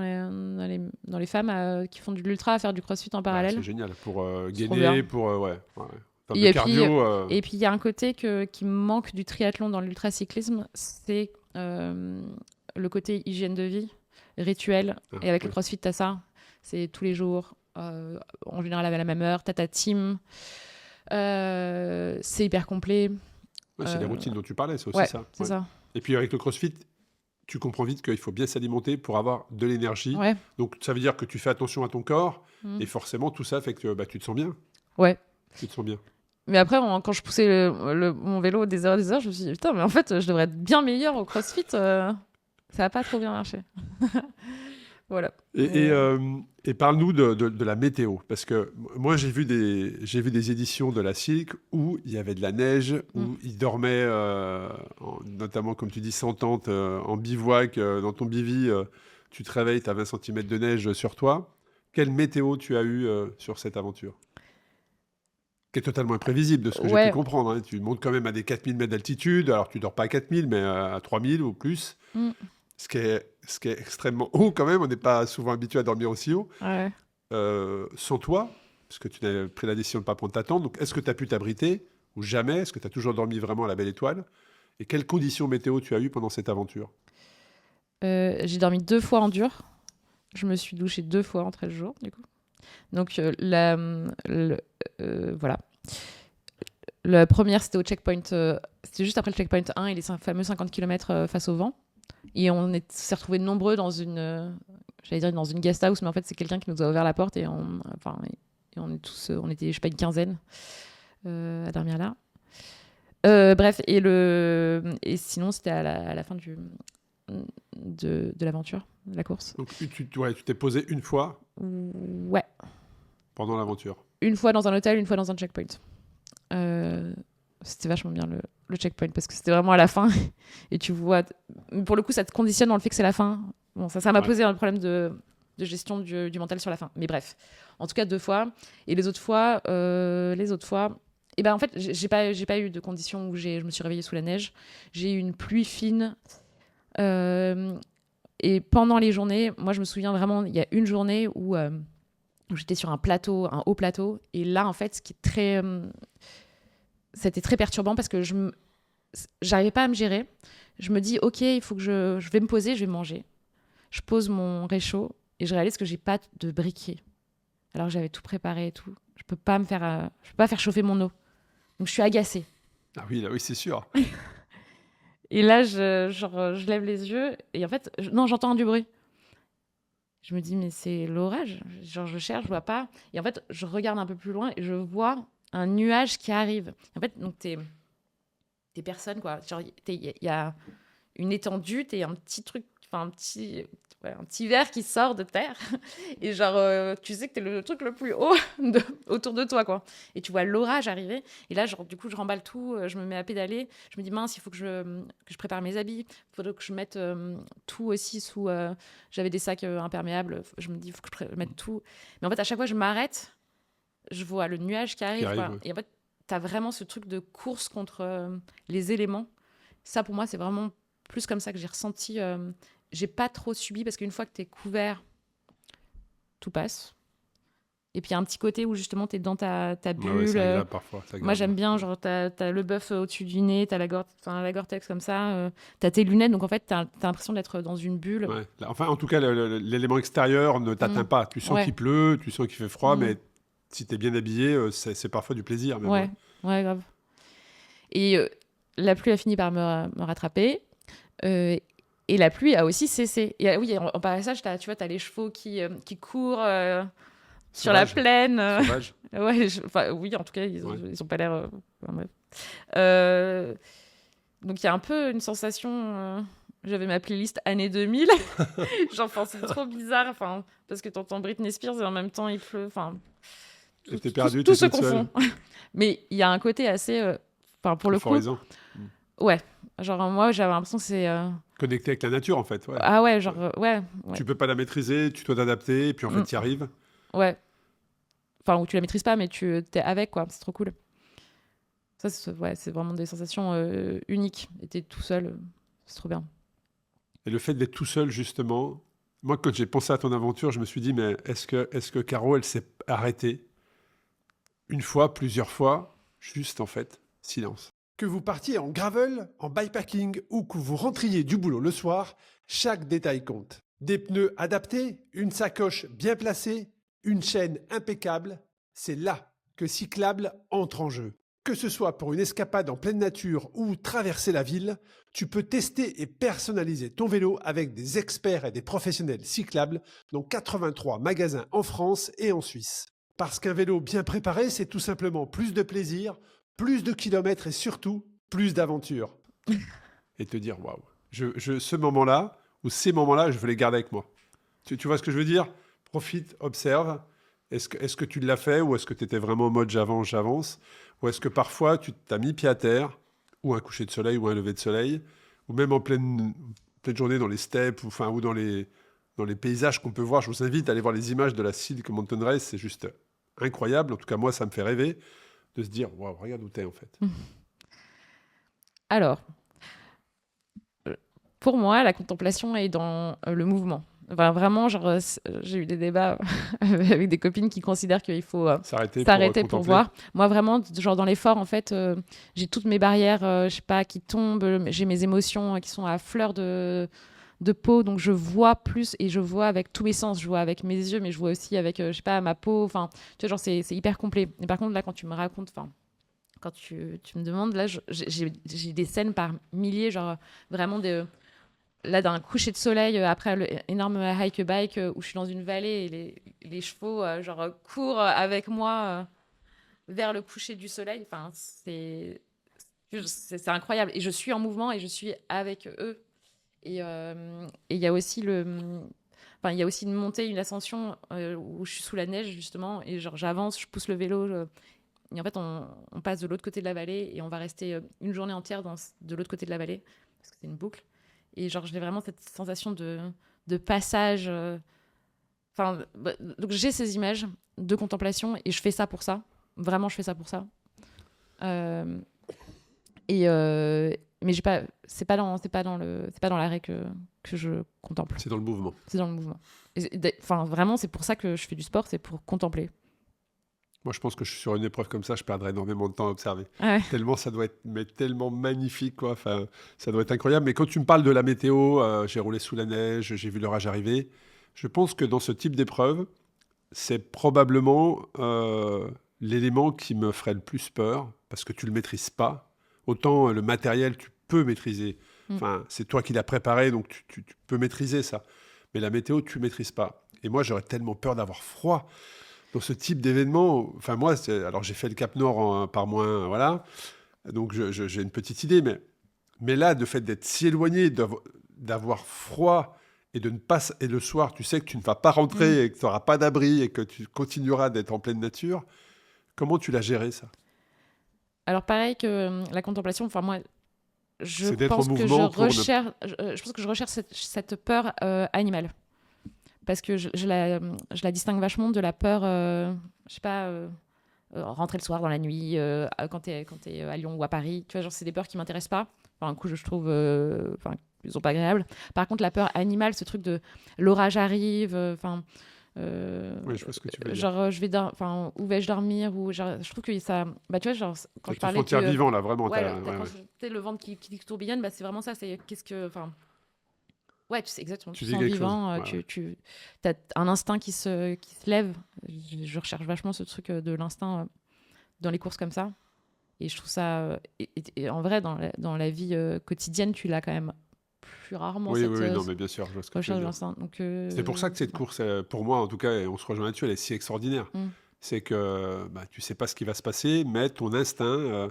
les femmes qui font de l'ultra, à faire du crossfit en Ah, parallèle. c'est génial. Pour C'est trop gainer, bien. pour... ouais. En termes Et de puis, cardio... Et puis il y a un côté qui me manque du triathlon dans l'ultracyclisme, c'est le côté hygiène de vie, rituel. Et avec le ouais. crossfit, t'as ça. C'est tous les jours, en général à la même heure. T'as ta team. C'est hyper complet. Ouais, c'est les routines dont tu parlais, c'est aussi Ouais, ça. c'est Ouais. ça. Et puis avec le crossfit, tu comprends vite qu'il faut bien s'alimenter pour avoir de l'énergie. Ouais. Donc ça veut dire que tu fais attention à ton corps Mm. et forcément tout ça fait que bah, tu te sens bien. Ouais. Tu te sens bien. Mais après, quand je poussais mon vélo des heures, je me suis dit, putain, mais en fait, je devrais être bien meilleure au crossfit. Ça n'a pas trop bien marché. Voilà. Et parle-nous de la météo. Parce que moi, j'ai vu des éditions de la Silk où il y avait de la neige, où ils dormaient, notamment, comme tu dis, sans tente, en bivouac, dans ton bivy. Tu te réveilles, tu as 20 cm de neige sur toi. Quelle météo tu as eu sur cette aventure? Qui est totalement imprévisible de ce que j'ai pu comprendre. Hein. Tu montes quand même à des 4000 mètres d'altitude. Alors, tu dors pas à 4000, mais à 3000 ou plus. Ce qui est extrêmement haut quand même. On n'est pas souvent habitué à dormir aussi haut. Ouais. Sans toi, parce que tu n'as pris la décision de ne pas prendre ta tente. Donc, est-ce que tu as pu t'abriter ou jamais? Est-ce que tu as toujours dormi vraiment à la belle étoile? Et quelles conditions météo tu as eues pendant cette aventure? J'ai dormi 2 fois en dur. Je me suis douchée 2 fois en 13 jours, du coup. Donc, voilà. La première, c'était au checkpoint. C'était juste après le checkpoint 1 et les fameux 50 km face au vent. Et on s'est retrouvés nombreux dans une guest house, mais en fait, c'est quelqu'un qui nous a ouvert la porte et on était, je sais pas, une quinzaine à dormir là. Bref, et sinon, c'était à la fin de l'aventure, de la course. Donc, tu t'es posé une fois Ouais. pendant l'aventure. Une fois dans un hôtel, une fois dans un checkpoint. C'était vachement bien le checkpoint parce que c'était vraiment à la fin et tu vois, pour le coup, ça te conditionne dans le fait que c'est la fin. Bon, ça m'a posé un problème de gestion du mental sur la fin. Mais bref, en tout cas 2 fois. Et les autres fois, et ben en fait, j'ai pas eu de conditions où je me suis réveillée sous la neige. J'ai eu une pluie fine. Et pendant les journées, moi je me souviens vraiment, il y a une journée où j'étais sur un haut plateau, et là en fait, c'était très perturbant parce que j'arrivais pas à me gérer. Je me dis, ok, il faut que je vais me poser, je vais manger. Je pose mon réchaud et je réalise que j'ai pas de briquet. Alors que j'avais tout préparé et tout. je peux pas chauffer mon eau. Donc je suis agacée. Ah oui, là, oui, c'est sûr. Et là, je lève les yeux et en fait, non, j'entends du bruit. Je me dis, mais c'est l'orage. Genre, je cherche, je vois pas. Et en fait, je regarde un peu plus loin et je vois un nuage qui arrive. En fait, donc t'es personne, quoi. Genre, il y a une étendue, t'es un petit truc, enfin, un petit verre qui sort de terre. Et genre, tu sais que t'es le truc le plus haut autour de toi, quoi. Et tu vois l'orage arriver. Et là, genre, du coup, je remballe tout, je me mets à pédaler. Je me dis, mince, il faut que je prépare mes habits. Il faudrait que je mette tout aussi sous... j'avais des sacs imperméables. Je me dis, il faut que je mette tout. Mais en fait, à chaque fois, je m'arrête. Je vois le nuage qui arrive. Quoi. Ouais. Et en fait, t'as vraiment ce truc de course contre les éléments. Ça, pour moi, c'est vraiment plus comme ça que j'ai ressenti. J'ai pas trop subi parce qu'une fois que t'es couvert, tout passe. Et puis il y a un petit côté où justement t'es dans ta bulle. Ouais, c'est agréable parfois. Moi j'aime bien, genre t'as le bœuf au-dessus du nez, t'as la Gore-Tex comme ça, t'as tes lunettes, donc en fait t'as l'impression d'être dans une bulle. Ouais. Enfin, en tout cas, l'élément extérieur ne t'atteint pas. Tu sens qu'il pleut, tu sens qu'il fait froid, mais si t'es bien habillé, c'est parfois du plaisir. Même, ouais, grave. Et la pluie a fini par me rattraper. Et la pluie a aussi cessé. Et oui, en passage, tu vois, t'as les chevaux qui courent sur la plaine. Sauvage. Ouais, oui, en tout cas, ils ont pas l'air... donc, il y a un peu une sensation... j'avais ma playlist année 2000. Genre, c'est trop bizarre. Parce que t'entends Britney Spears et en même temps, il pleut. T'es perdu, tout se confond. Mais il y a un côté assez... pour le coup... Ouais. Genre, moi, j'avais l'impression que c'est... Connecté avec la nature, en fait. Ouais. Ah ouais, genre... ouais. Tu peux pas la maîtriser, tu dois t'adapter, et puis en fait, tu y arrives. Ouais. Ou tu la maîtrises pas, mais tu t'es avec, quoi. C'est trop cool. Ça, c'est vraiment des sensations uniques. Et t'es tout seul, c'est trop bien. Et le fait d'être tout seul, justement... Moi, quand j'ai pensé à ton aventure, je me suis dit, mais est-ce que Caro, elle s'est arrêtée une fois, plusieurs fois, juste, en fait, silence. Que vous partiez en gravel, en bikepacking ou que vous rentriez du boulot le soir, chaque détail compte. Des pneus adaptés, une sacoche bien placée, une chaîne impeccable, c'est là que Cyclable entre en jeu. Que ce soit pour une escapade en pleine nature ou traverser la ville, tu peux tester et personnaliser ton vélo avec des experts et des professionnels cyclables dans 83 magasins en France et en Suisse. Parce qu'un vélo bien préparé, c'est tout simplement plus de plaisir, plus de kilomètres et surtout plus d'aventures. Et te dire, waouh, ce moment-là, ou ces moments-là, je veux les garder avec moi. Tu vois ce que je veux dire ? Profite, observe. Est-ce que tu l'as fait ou est-ce que tu étais vraiment en mode j'avance ? Ou est-ce que parfois tu t'as mis pied à terre, ou un coucher de soleil ou un lever de soleil, ou même en pleine journée dans les steppes ou dans les paysages qu'on peut voir. Je vous invite à aller voir les images de la Silk Mountain Race, c'est juste incroyable. En tout cas, moi, ça me fait rêver de se dire, waouh, regarde où t'es en fait. Alors, pour moi, la contemplation est dans le mouvement. Vraiment, j'ai eu des débats avec des copines qui considèrent qu'il faut s'arrêter pour voir. Moi, vraiment, genre dans l'effort, en fait, j'ai toutes mes barrières, je sais pas, qui tombent. J'ai mes émotions qui sont à fleur de peau, donc je vois plus et je vois avec tous mes sens. Je vois avec mes yeux, mais je vois aussi avec, je sais pas, ma peau. Enfin, tu vois, genre, c'est hyper complet. Et par contre, là, quand tu me racontes, quand tu me demandes, là, j'ai des scènes par milliers, genre vraiment là, d'un coucher de soleil après l'énorme hike bike où je suis dans une vallée et les chevaux courent avec moi vers le coucher du soleil. Enfin, c'est incroyable. Et je suis en mouvement et je suis avec eux. Et il y a aussi il y a aussi une montée, une ascension où je suis sous la neige justement et genre j'avance, je pousse le vélo. Et en fait, on passe de l'autre côté de la vallée et on va rester une journée entière de l'autre côté de la vallée parce que c'est une boucle. Et genre, j'ai vraiment cette sensation de passage. Donc j'ai ces images de contemplation et je fais ça pour ça. Vraiment, je fais ça pour ça. Mais c'est pas dans l'arrêt que je contemple. C'est dans le mouvement. C'est dans le mouvement. Vraiment, c'est pour ça que je fais du sport, c'est pour contempler. Moi, je pense que je suis sur une épreuve comme ça, je perdrais énormément de temps à observer. Ouais. Tellement ça doit être tellement magnifique, quoi. Enfin, ça doit être incroyable. Mais quand tu me parles de la météo, j'ai roulé sous la neige, j'ai vu l'orage arriver. Je pense que dans ce type d'épreuve, c'est probablement l'élément qui me ferait le plus peur, parce que tu le maîtrises pas, autant le matériel, tu peux maîtriser. Enfin, c'est toi qui l'as préparé, donc tu peux maîtriser ça. Mais la météo, tu maîtrises pas. Et moi, j'aurais tellement peur d'avoir froid dans ce type d'événement. Enfin, moi, alors j'ai fait le Cap Nord par moins, voilà. Donc, j'ai une petite idée. Mais là, le fait d'être si éloigné, d'avoir froid et de ne pas... Et le soir, tu sais que tu ne vas pas rentrer et que tu n'auras pas d'abri et que tu continueras d'être en pleine nature. Comment tu l'as géré, ça? Alors pareil que la contemplation, enfin moi, C'est d'être en mouvement pour je pense que je recherche cette peur animale. Parce que je la distingue vachement de la peur, je sais pas, rentrer le soir dans la nuit, quand t'es à Lyon ou à Paris. Tu vois, genre, c'est des peurs qui m'intéressent pas. Enfin, un coup, je trouve, ils sont pas agréables. Par contre, la peur animale, ce truc de l'orage arrive, oui, je vois ce que tu veux dire. Genre, où vais-je dormir, ou genre, je trouve que ça, bah tu vois, genre quand je parlais frontière vivant là, vraiment. Ouais, quand le ventre qui tourbillonne, bah c'est vraiment ça. C'est qu'est-ce que, enfin, ouais, tu sais exactement. Tu dis sens quelque vivant. chose. Tu as un instinct qui se lève. Je recherche vachement ce truc de l'instinct dans les courses comme ça. Et je trouve ça, et en vrai, dans la vie quotidienne, tu l'as quand même plus rarement. Oui, non, mais bien sûr, je vois ce que tu veux dire. Donc, c'est pour ça que cette course, pour moi en tout cas, et on se rejoint là-dessus, elle est si extraordinaire. C'est que tu sais pas ce qui va se passer, mais ton instinct,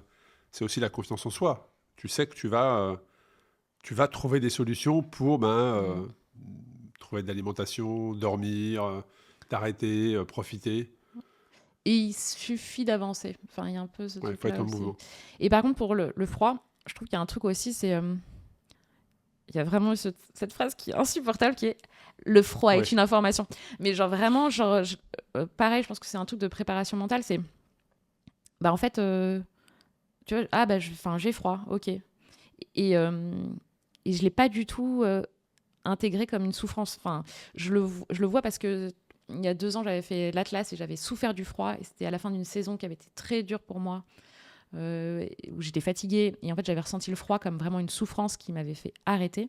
c'est aussi la confiance en soi. Tu sais que tu vas trouver des solutions pour trouver de l'alimentation, dormir, t'arrêter, profiter. Et il suffit d'avancer. Enfin, il y a un peu ce truc-là. Il faut être en aussi. mouvement. Et par contre, pour le froid, je trouve qu'il y a un truc aussi, c'est... il y a vraiment cette phrase qui est insupportable, qui est « le froid est une information ». Mais genre vraiment, pareil, je pense que c'est un truc de préparation mentale, c'est... Bah en fait, tu vois, j'ai froid, ok. Et je l'ai pas du tout intégré comme une souffrance. Enfin, je le vois parce que il y a 2 ans, j'avais fait l'Atlas et j'avais souffert du froid. Et c'était à la fin d'une saison qui avait été très dure pour moi, où j'étais fatiguée. Et en fait, j'avais ressenti le froid comme vraiment une souffrance qui m'avait fait arrêter.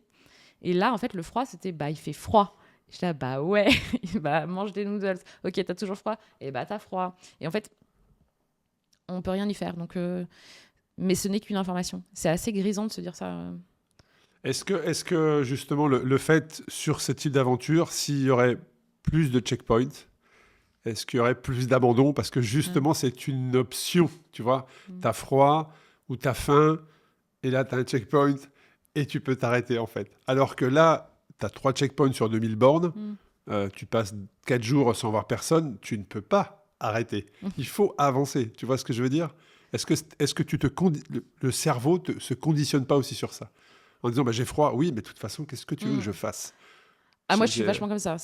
Et là, en fait, le froid, c'était il fait froid. J'étais là, bah ouais, mange des noodles. Ok, t'as toujours froid? Et t'as froid. Et en fait, on peut rien y faire. Donc, mais ce n'est qu'une information. C'est assez grisant de se dire ça. Est-ce que justement, le fait, sur ce type d'aventure, s'il y aurait plus de checkpoints, est-ce qu'il y aurait plus d'abandon? Parce que justement, c'est une option, tu vois. T'as froid ou t'as faim, et là, t'as un checkpoint, et tu peux t'arrêter, en fait. Alors que là, t'as 3 checkpoints sur 2000 bornes, tu passes 4 jours sans voir personne, tu ne peux pas arrêter. Il faut avancer, tu vois ce que je veux dire? Est-ce que le cerveau ne se conditionne pas aussi sur ça? En disant, j'ai froid, oui, mais de toute façon, qu'est-ce que tu veux que je fasse? Moi, je suis vachement comme ça.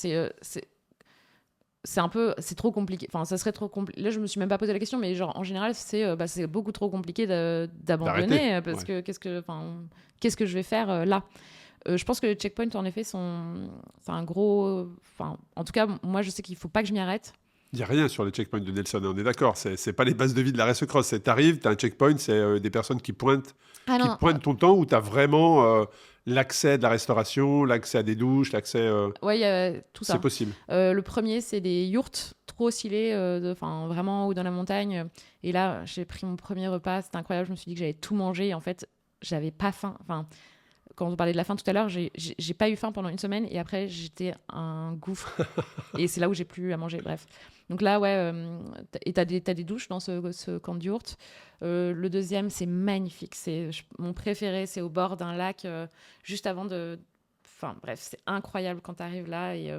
C'est un peu, c'est trop compliqué. Enfin, ça serait trop compliqué. Là, je me suis même pas posé la question, mais genre en général, c'est beaucoup trop compliqué d'abandonner parce que qu'est-ce que je vais faire là? Je pense que les checkpoints, en effet, c'est un gros. Enfin, en tout cas, moi, je sais qu'il faut pas que je m'y arrête. Il n'y a rien sur les checkpoints de Nelson, on est d'accord. C'est pas les bases de vie de la race cross. T'arrives, t'as un checkpoint, c'est des personnes qui pointent ton temps, où t'as vraiment l'accès de la restauration, l'accès à des douches, l'accès... Ouais, il y a tout ça. C'est possible. Le premier, c'est des yourtes trop stylées, vraiment haut dans la montagne. Et là, j'ai pris mon premier repas, c'était incroyable. Je me suis dit que j'allais tout manger. Et en fait, j'avais pas faim. Enfin, quand on parlait de la faim tout à l'heure, j'ai pas eu faim pendant 1 semaine. Et après, j'étais un gouffre. Et c'est là où j'ai plus à manger. Bref. Donc là, ouais. Et t'as des douches dans ce camp de yourte. Le deuxième, c'est magnifique. C'est mon préféré. C'est au bord d'un lac, juste avant de... Enfin bref, c'est incroyable quand tu arrives là et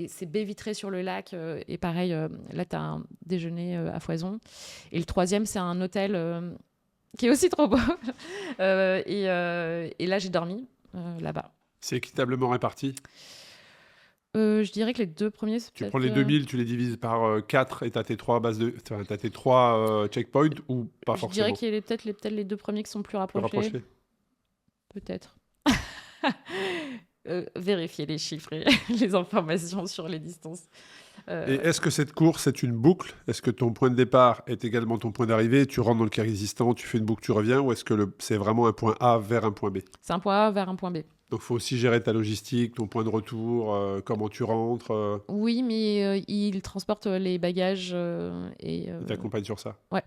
c'est baie vitrée sur le lac. Et pareil, là, tu as un déjeuner à foison. Et le troisième, c'est un hôtel qui est aussi trop beau. Et là, j'ai dormi là-bas. C'est équitablement réparti? Je dirais que les 2 premiers, c'est Tu prends les 2000, tu les divises par 4 et tu as tes 3 t'as tes 3 checkpoints ou pas forcément? Je dirais qu'il y a peut-être les 2 premiers qui sont plus rapprochés. Peut-être. Vérifier les chiffres et les informations sur les distances. Et est-ce que cette course est une boucle? Est-ce que ton point de départ est également ton point d'arrivée? Tu rentres dans le Kyrgyzstan, tu fais une boucle, tu reviens? Ou est-ce que c'est vraiment un point A vers un point B? C'est un point A vers un point B. Donc, il faut aussi gérer ta logistique, ton point de retour, comment tu rentres. Oui, mais il transporte les bagages et Il t'accompagne sur ça. ouais.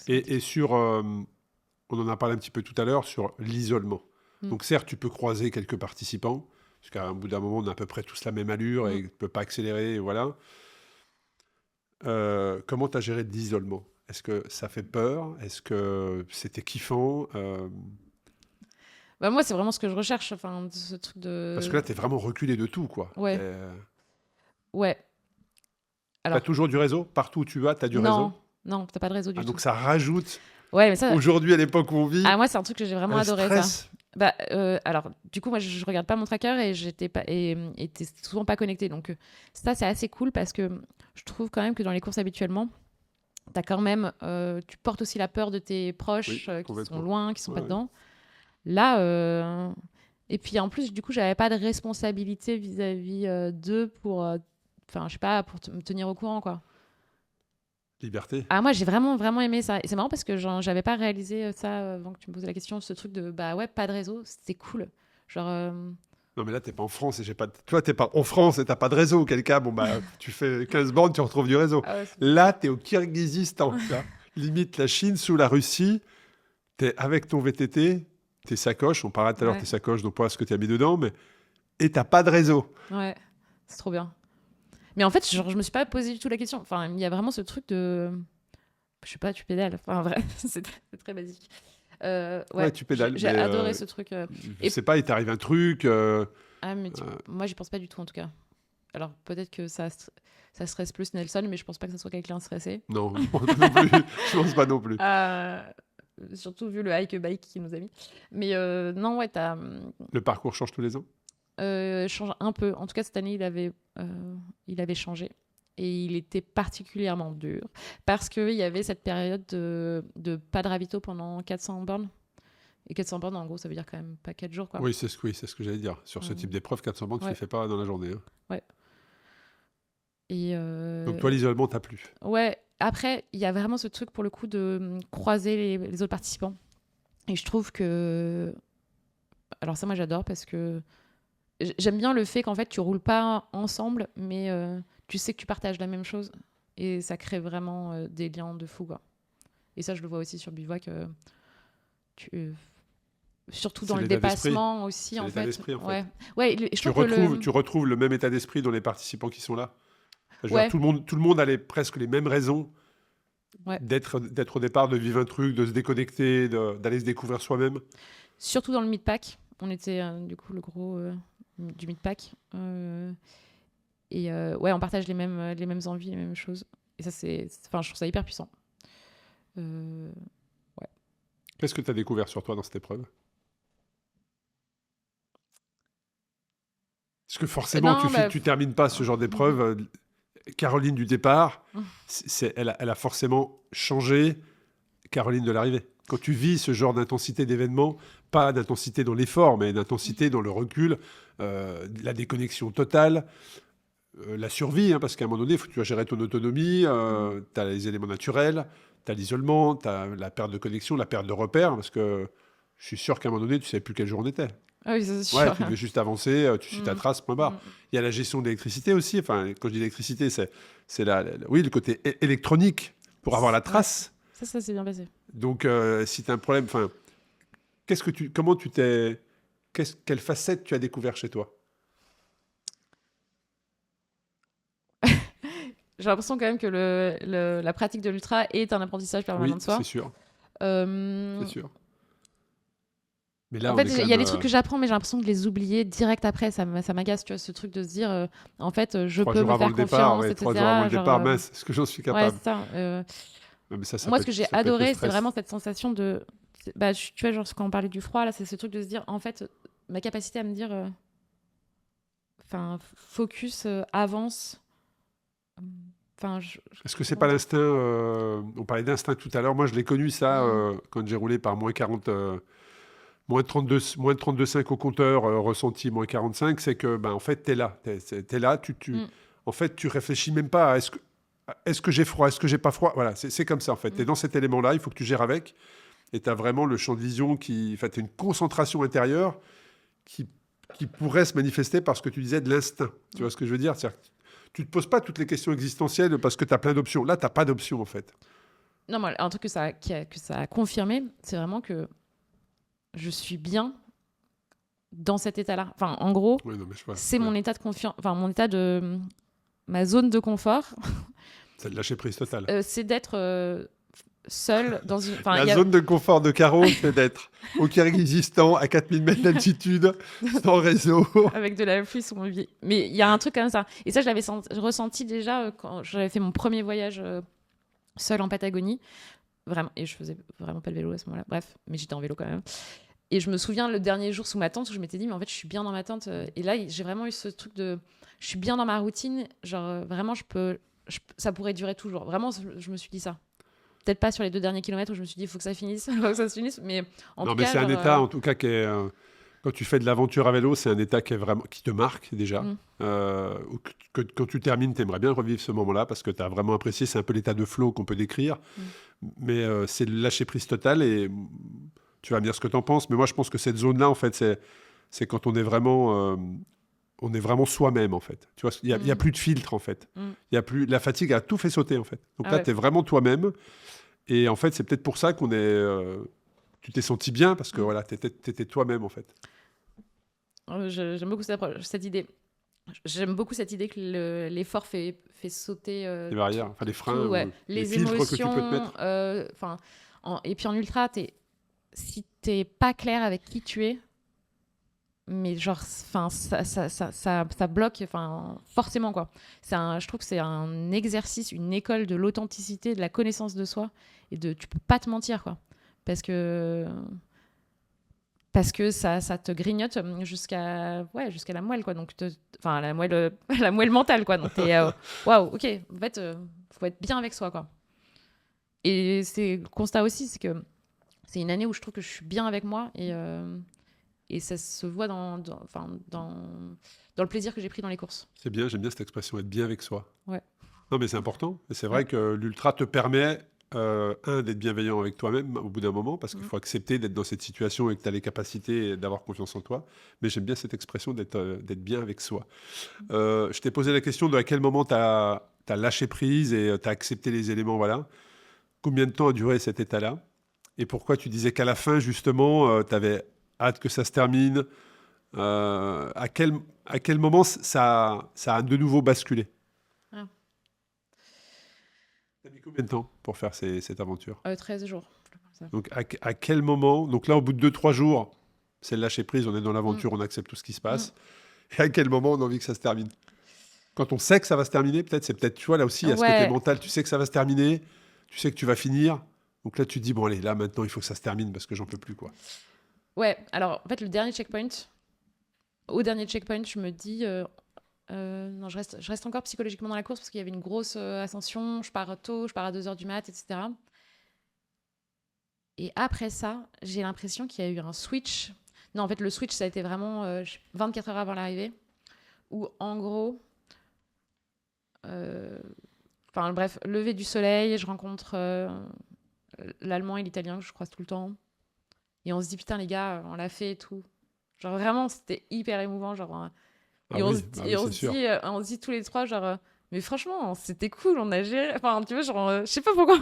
Et sur, on en a parlé un petit peu tout à l'heure, sur l'isolement. Donc certes, tu peux croiser quelques participants, parce qu'à un bout d'un moment, on a à peu près tous la même allure et tu ne peux pas accélérer, et voilà. Comment tu as géré l'isolement? Est-ce que ça fait peur? Est-ce que c'était kiffant? Bah, moi, c'est vraiment ce que je recherche, enfin, ce truc de... Parce que là, tu es vraiment reculé de tout, quoi. Ouais, ouais. Tu as Alors, toujours du réseau? Partout où tu vas, tu as du réseau? non, non, t'as pas de réseau du tout. Donc ça rajoute, Ouais, mais ça... aujourd'hui, à l'époque où on vit, Ah, moi, c'est un truc que j'ai vraiment un adoré, ça. stress. Bah, alors, du coup, moi, je regarde pas mon tracker et j'étais pas et t'es souvent pas connecté. Donc, ça, c'est assez cool parce que je trouve quand même que dans les courses habituellement, t'as quand même, tu portes aussi la peur de tes proches Oui, qui sont complètement. loin, qui sont pas Ouais. dedans. Là, et puis en plus, du coup, j'avais pas de responsabilité vis-à-vis d'eux pour, enfin, je sais pas, pour me tenir au courant, quoi. Liberté. Ah, moi, j'ai vraiment, vraiment aimé ça. Et c'est marrant parce que j'avais pas réalisé ça avant que tu me poses la question, ce truc de, bah ouais, pas de réseau, c'était cool. Genre, Non, mais là, t'es pas en France et j'ai pas. Toi, t'es pas en France et t'as pas de réseau. Auquel cas, bon, bah, tu fais 15 bornes, tu retrouves du réseau. ah ouais, Là, t'es au Kirghizistan, là. Limite la Chine sous la Russie. T'es avec ton VTT, tes sacoches. On parlait tout à l'heure Ouais. tes sacoches, donc pas ce que tu as mis dedans, mais. Et t'as pas de réseau. ouais, c'est trop bien. Mais en fait, genre, je me suis pas posé du tout la question. Enfin, il y a vraiment ce truc de, je sais pas, tu pédales. Enfin, vrai, c'est très basique. Ouais, Tu pédales. J'ai mais, adoré ce truc. Je sais pas, il t'arrive un truc. Ah, mais moi, j'y pense pas du tout, en tout cas. Alors, peut-être que ça stresse plus Nelson, mais je pense pas que ça soit quelqu'un stressé. Non, je pense pas non plus. Je pense pas non plus. Surtout vu le hike bike qu'il nous a mis. Mais non, ouais, Le parcours change tous les ans? change un peu. En tout cas, cette année, il avait changé. Et il était particulièrement dur. Parce qu'il y avait cette période de pas de ravito pendant 400 bornes. Et 400 bornes, en gros, ça veut dire quand même pas 4 jours, quoi. Oui, c'est ce que j'allais dire. Sur ce type d'épreuve, 400 bandes, tu les fais pas dans la journée. Hein. Ouais. Et Donc toi, l'isolement t'a plu? ouais. Après, il y a vraiment ce truc, pour le coup, de croiser les autres participants. Et je trouve que... Alors ça, moi, j'adore parce que j'aime bien le fait qu'en fait, tu roules pas ensemble, mais tu sais que tu partages la même chose. Et ça crée vraiment des liens de fou, quoi. Et ça, je le vois aussi sur Bivouac. Surtout dans le dépassement aussi, en fait. L'état d'esprit, en fait. Ouais. Ouais, Tu retrouves le même état d'esprit dans les participants qui sont là. Je veux Ouais. dire, tout le monde a presque les mêmes raisons Ouais. d'être au départ, de vivre un truc, de se déconnecter, d'aller se découvrir soi-même. Surtout dans le mid-pack. On était, du coup, le gros du mid-pack. Et ouais, on partage les mêmes envies, les mêmes choses. Et ça, enfin, je trouve ça hyper puissant. Ouais. Qu'est-ce que tu as découvert sur toi dans cette épreuve? Parce que forcément, tu termines pas ce genre d'épreuve. Caroline du départ, elle a forcément changé Caroline de l'arrivée. Quand tu vis ce genre d'intensité d'événement, pas d'intensité dans l'effort, mais d'intensité dans le recul, la déconnexion totale, la survie, hein, parce qu'à un moment donné, tu vas gérer ton autonomie, tu as les éléments naturels, tu as l'isolement, tu as la perte de connexion, la perte de repères, parce que je suis sûr qu'à un moment donné, tu ne savais plus quel jour on était. Ah oui, c'est sûr. Ouais, tu devais juste avancer, tu suis ta trace, point barre. Il y a la gestion de l'électricité aussi. Enfin, quand je dis électricité, c'est oui, le côté électronique pour avoir la trace. Ouais. Ça s'est bien passé. Donc, si tu as un problème, enfin, quelle facette tu as découvert chez toi? J'ai l'impression quand même que la pratique de l'ultra est un apprentissage permanent de soi. C'est sûr. C'est sûr. Mais là, en fait, il y a des trucs que j'apprends, mais j'ai l'impression de les oublier direct après. Ça m'agace, tu vois, ce truc de se dire, en fait, je peux me faire confiance, etc. 3 jours avant le départ, mince, est-ce que j'en suis capable? Ouais, c'est ça. Mais ça moi, ce que j'ai adoré, c'est vraiment cette sensation de... Bah, tu vois, genre, quand on parlait du froid, là, c'est ce truc de se dire, en fait, ma capacité à me dire... Enfin, focus, avance... Est-ce que c'est pas l'instinct on parlait d'instinct tout à l'heure. Moi, je l'ai connu, ça, quand j'ai roulé par moins 40... moins 32,5 au compteur, ressenti moins 45, c'est que, en fait, t'es là. T'es là, en fait, tu réfléchis même pas à est-ce que j'ai froid, est-ce que j'ai pas froid. Voilà, c'est comme ça, en fait. T'es dans cet élément-là, il faut que tu gères avec. Et t'as vraiment le champ de vision t'as une concentration intérieure qui qui pourrait se manifester par ce que tu disais de l'instinct. Tu vois ce que je veux dire? C'est-à-dire que tu ne te poses pas toutes les questions existentielles parce que tu as plein d'options. Là, tu n'as pas d'options, en fait. Non, moi, un truc que ça a confirmé, c'est vraiment que je suis bien dans cet état-là. Enfin, en gros, Oui, non, mais je vois. c'est mon état de confiance, enfin, mon état de... ma zone de confort, C'est de lâcher prise totale. c'est d'être seule dans une... La zone de confort de Caro, c'est d'être au Kyrgyzstan, à 4000 mètres d'altitude, sans réseau. avec de la pluie sur mon pied. Mais il y a un truc comme ça. Et ça, je l'avais ressenti déjà quand j'avais fait mon premier voyage seule en Patagonie. Vraiment. Et je faisais vraiment pas le vélo à ce moment-là. Bref, mais j'étais en vélo quand même. Et je me souviens le dernier jour sous ma tente où je m'étais dit, mais en fait, je suis bien dans ma tente. Et là, j'ai vraiment eu ce truc de... Je suis bien dans ma routine. Genre, vraiment, ça pourrait durer toujours. Vraiment, je me suis dit ça. Peut-être pas sur les 2 derniers kilomètres où je me suis dit, il faut que ça finisse. Il faut que ça se finisse. Mais en tout cas... c'est un état, en tout cas, qui est... quand tu fais de l'aventure à vélo, c'est un état qui te marque, déjà. Quand tu termines, tu aimerais bien revivre ce moment-là parce que tu as vraiment apprécié. C'est un peu l'état de flow qu'on peut décrire. Mais c'est le lâcher-prise total et... Tu vas me dire ce que tu en penses, mais moi je pense que cette zone-là, en fait, c'est quand on est vraiment soi-même, en fait. Tu vois, il y a plus de filtre, en fait. Il y a plus, la fatigue a tout fait sauter, en fait. Donc là, tu es vraiment toi-même. Et en fait, c'est peut-être pour ça tu t'es senti bien, parce que voilà, tu étais toi-même, en fait. J'aime beaucoup cette idée. J'aime beaucoup cette idée que l'effort fait sauter les barrières, enfin les freins, les filtres émotions, que tu peux te mettre. Et puis en ultra, si t'es pas clair avec qui tu es, mais genre, ça bloque, forcément quoi. Je trouve que c'est un exercice, une école de l'authenticité, de la connaissance de soi, et tu peux pas te mentir quoi, parce que ça te grignote jusqu'à la moelle quoi. Donc la moelle mentale quoi. Donc t'es waouh, ok. En fait, faut être bien avec soi quoi. Et c'est le constat aussi, c'est que c'est une année où je trouve que je suis bien avec moi et ça se voit dans le plaisir que j'ai pris dans les courses. C'est bien, j'aime bien cette expression, être bien avec soi. Ouais. Non, mais c'est important. Et c'est vrai que l'ultra te permet, d'être bienveillant avec toi-même au bout d'un moment, parce qu'il faut accepter d'être dans cette situation et que tu as les capacités d'avoir confiance en toi. Mais j'aime bien cette expression d'être bien avec soi. Je t'ai posé la question de à quel moment tu as lâché prise et tu as accepté les éléments. Voilà. Combien de temps a duré cet état-là? Et pourquoi tu disais qu'à la fin, justement, tu avais hâte que ça se termine? À quel moment ça a de nouveau basculé? T'as mis combien de temps pour faire cette aventure? 13 jours. Donc à quel moment? Donc là, au bout de 2-3 jours, c'est le lâcher prise, on est dans l'aventure, on accepte tout ce qui se passe. Et à quel moment on a envie que ça se termine? Quand on sait que ça va se terminer, peut-être, tu vois, là aussi, il y a ce côté mental, tu sais que ça va se terminer, tu sais que tu vas finir. Donc là, tu te dis, bon, allez, là, maintenant, il faut que ça se termine parce que j'en peux plus, quoi. Ouais, alors, en fait, au dernier checkpoint, je me dis, non, je reste encore psychologiquement dans la course parce qu'il y avait une grosse ascension, je pars tôt, je pars à 2h du mat, etc. Et après ça, j'ai l'impression qu'il y a eu un switch. Non, en fait, le switch, ça a été vraiment 24 heures avant l'arrivée, où, en gros... bref, lever du soleil, je rencontre l'allemand et l'italien que je croise tout le temps. Et on se dit, putain, les gars, on l'a fait et tout. Genre, vraiment, c'était hyper émouvant. Genre, on se dit tous les trois, genre, mais franchement, c'était cool, on a géré. Enfin, tu vois, genre, je sais pas pourquoi.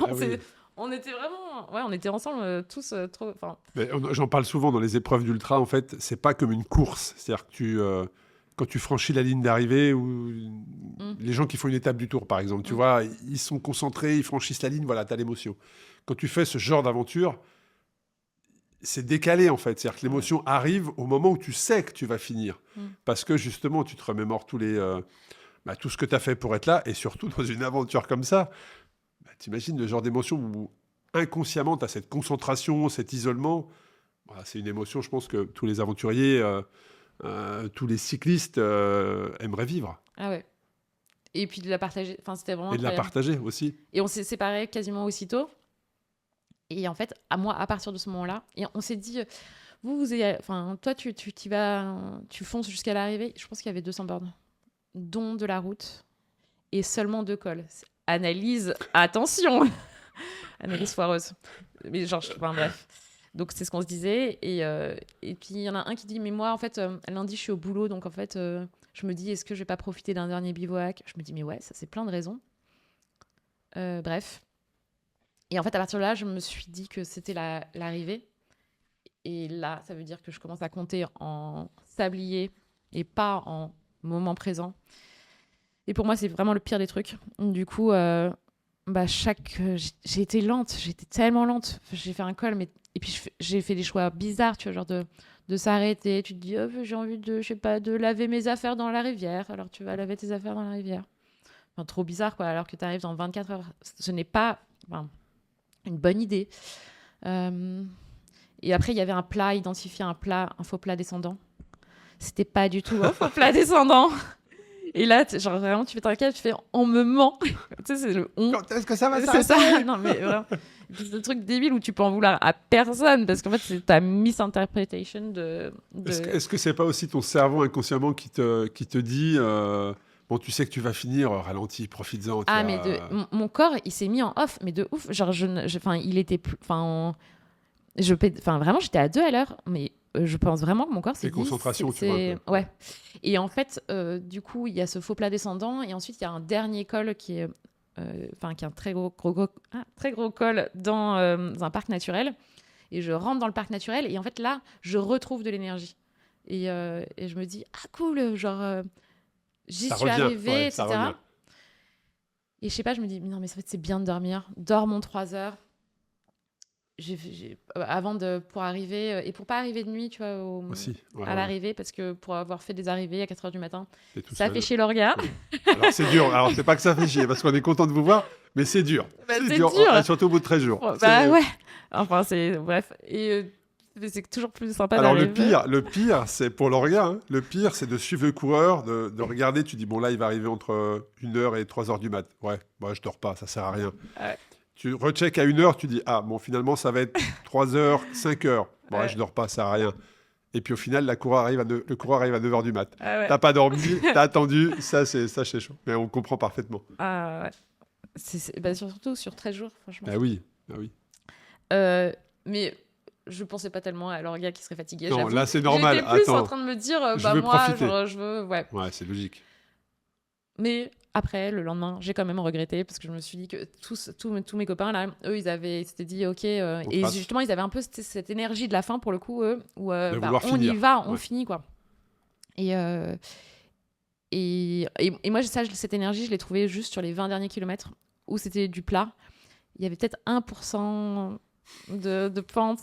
On était vraiment. Ouais, on était ensemble tous trop. J'en parle souvent dans les épreuves d'ultra, en fait, c'est pas comme une course. C'est-à-dire que quand tu franchis la ligne d'arrivée, ou les gens qui font une étape du Tour, par exemple, tu vois, ils sont concentrés, ils franchissent la ligne, voilà, t'as l'émotion. Quand tu fais ce genre d'aventure, c'est décalé, en fait. C'est-à-dire que l'émotion arrive au moment où tu sais que tu vas finir. Parce que, justement, tu te remémores tout ce que tu as fait pour être là. Et surtout, dans une aventure comme ça, t'imagines le genre d'émotion où, inconsciemment, tu as cette concentration, cet isolement. Voilà, c'est une émotion, je pense, que tous les aventuriers, tous les cyclistes aimeraient vivre. Ah ouais. Et puis de la partager. Enfin, c'était vraiment incroyable. De la partager aussi. Et on s'est séparés quasiment aussitôt. Et en fait, à partir de ce moment-là, et on s'est dit, toi, tu fonces jusqu'à l'arrivée. Je pense qu'il y avait 200 bornes, dont de la route, et seulement 2 cols. Analyse, attention, analyse foireuse. Mais genre, bref. Donc, c'est ce qu'on se disait. Et puis, il y en a un qui dit, mais moi, en fait, lundi, je suis au boulot. Donc, en fait, je me dis, est-ce que je vais pas profiter d'un dernier bivouac? Je me dis, mais ouais, ça, c'est plein de raisons. Bref. Et en fait, à partir de là, je me suis dit que c'était l'arrivée. Et là, ça veut dire que je commence à compter en sablier et pas en moment présent. Et pour moi, c'est vraiment le pire des trucs. Du coup, j'ai été lente. J'étais tellement lente. J'ai fait un col, mais... Et puis, j'ai fait des choix bizarres, tu vois, genre de s'arrêter. Tu te dis, oh, j'ai envie de, je sais pas, de laver mes affaires dans la rivière. Alors, tu vas laver tes affaires dans la rivière. Enfin, trop bizarre, quoi. Alors que tu arrives dans 24 heures. Ce n'est pas une bonne idée. Et après, il y avait un plat identifié, un faux plat descendant. C'était pas du tout un faux plat descendant. Et là, genre vraiment, tu fais un câble, tu fais on me ment. Tu sais, c'est le on. Quand est-ce que ça va C'est s'arrêter? ça. Non, mais vraiment. C'est le truc débile où tu peux en vouloir à personne parce qu'en fait, c'est ta misinterpretation de... Est-ce que c'est pas aussi ton cerveau inconsciemment qui te dit bon, tu sais que tu vas finir, ralentis, profites-en. Ah, mais mon corps, il s'est mis en off, mais de ouf. Genre, il était plus... Enfin, vraiment, j'étais à 2 à l'heure, mais je pense vraiment que mon corps s'est dit... Concentration, tu vois. Ouais. Et en fait, du coup, il y a ce faux plat descendant, et ensuite, il y a un dernier col qui est... qui est un très gros col dans un parc naturel. Et je rentre dans le parc naturel, et en fait, là, je retrouve de l'énergie. Et je me dis, ah cool, genre, j'y suis arrivée, etc. Et je sais pas, je me dis, non, mais en fait, c'est bien de dormir. Dormons 3 heures. Avant pour arriver, et pour pas arriver de nuit, tu vois, à l'arrivée, parce que pour avoir fait des arrivées à 4 heures du matin, ça fait chier le regard. Alors, c'est dur. Alors, c'est pas que ça fait chier, parce qu'on est content de vous voir, mais c'est dur. C'est dur. Surtout au bout de 13 jours. Ouais. Enfin, bref. Et c'est toujours plus sympa d'arriver. Alors, le pire, c'est pour le regard. Hein. Le pire, c'est de suivre le coureur, de regarder. Tu dis, bon, là, il va arriver entre 1h et 3h du mat. Ouais, je dors pas, ça sert à rien. Ouais. Tu recheck à 1h, tu dis, ah, bon, finalement, ça va être 3h, 5h. Bon, ouais. Je dors pas, ça sert à rien. Et puis au final, le coureur arrive à 9h du mat. Ah ouais. T'as pas dormi, t'as attendu, ça c'est chaud. Mais on comprend parfaitement. Ah ouais. Surtout sur 13 jours, franchement. Ah oui. Mais je pensais pas tellement à l'orga qui serait fatigué. Non, j'avoue. Là c'est normal. J'étais plus en train de me dire, je veux... Ouais, c'est logique. Mais après, le lendemain, j'ai quand même regretté parce que je me suis dit que tous mes copains, là, eux, ils s'étaient dit, OK. Et justement, ils avaient un peu cette énergie de la fin, pour le coup, eux, où on y va, on finit, quoi. Et moi, cette énergie, je l'ai trouvée juste sur les 20 derniers kilomètres où c'était du plat. Il y avait peut-être 1% de pente.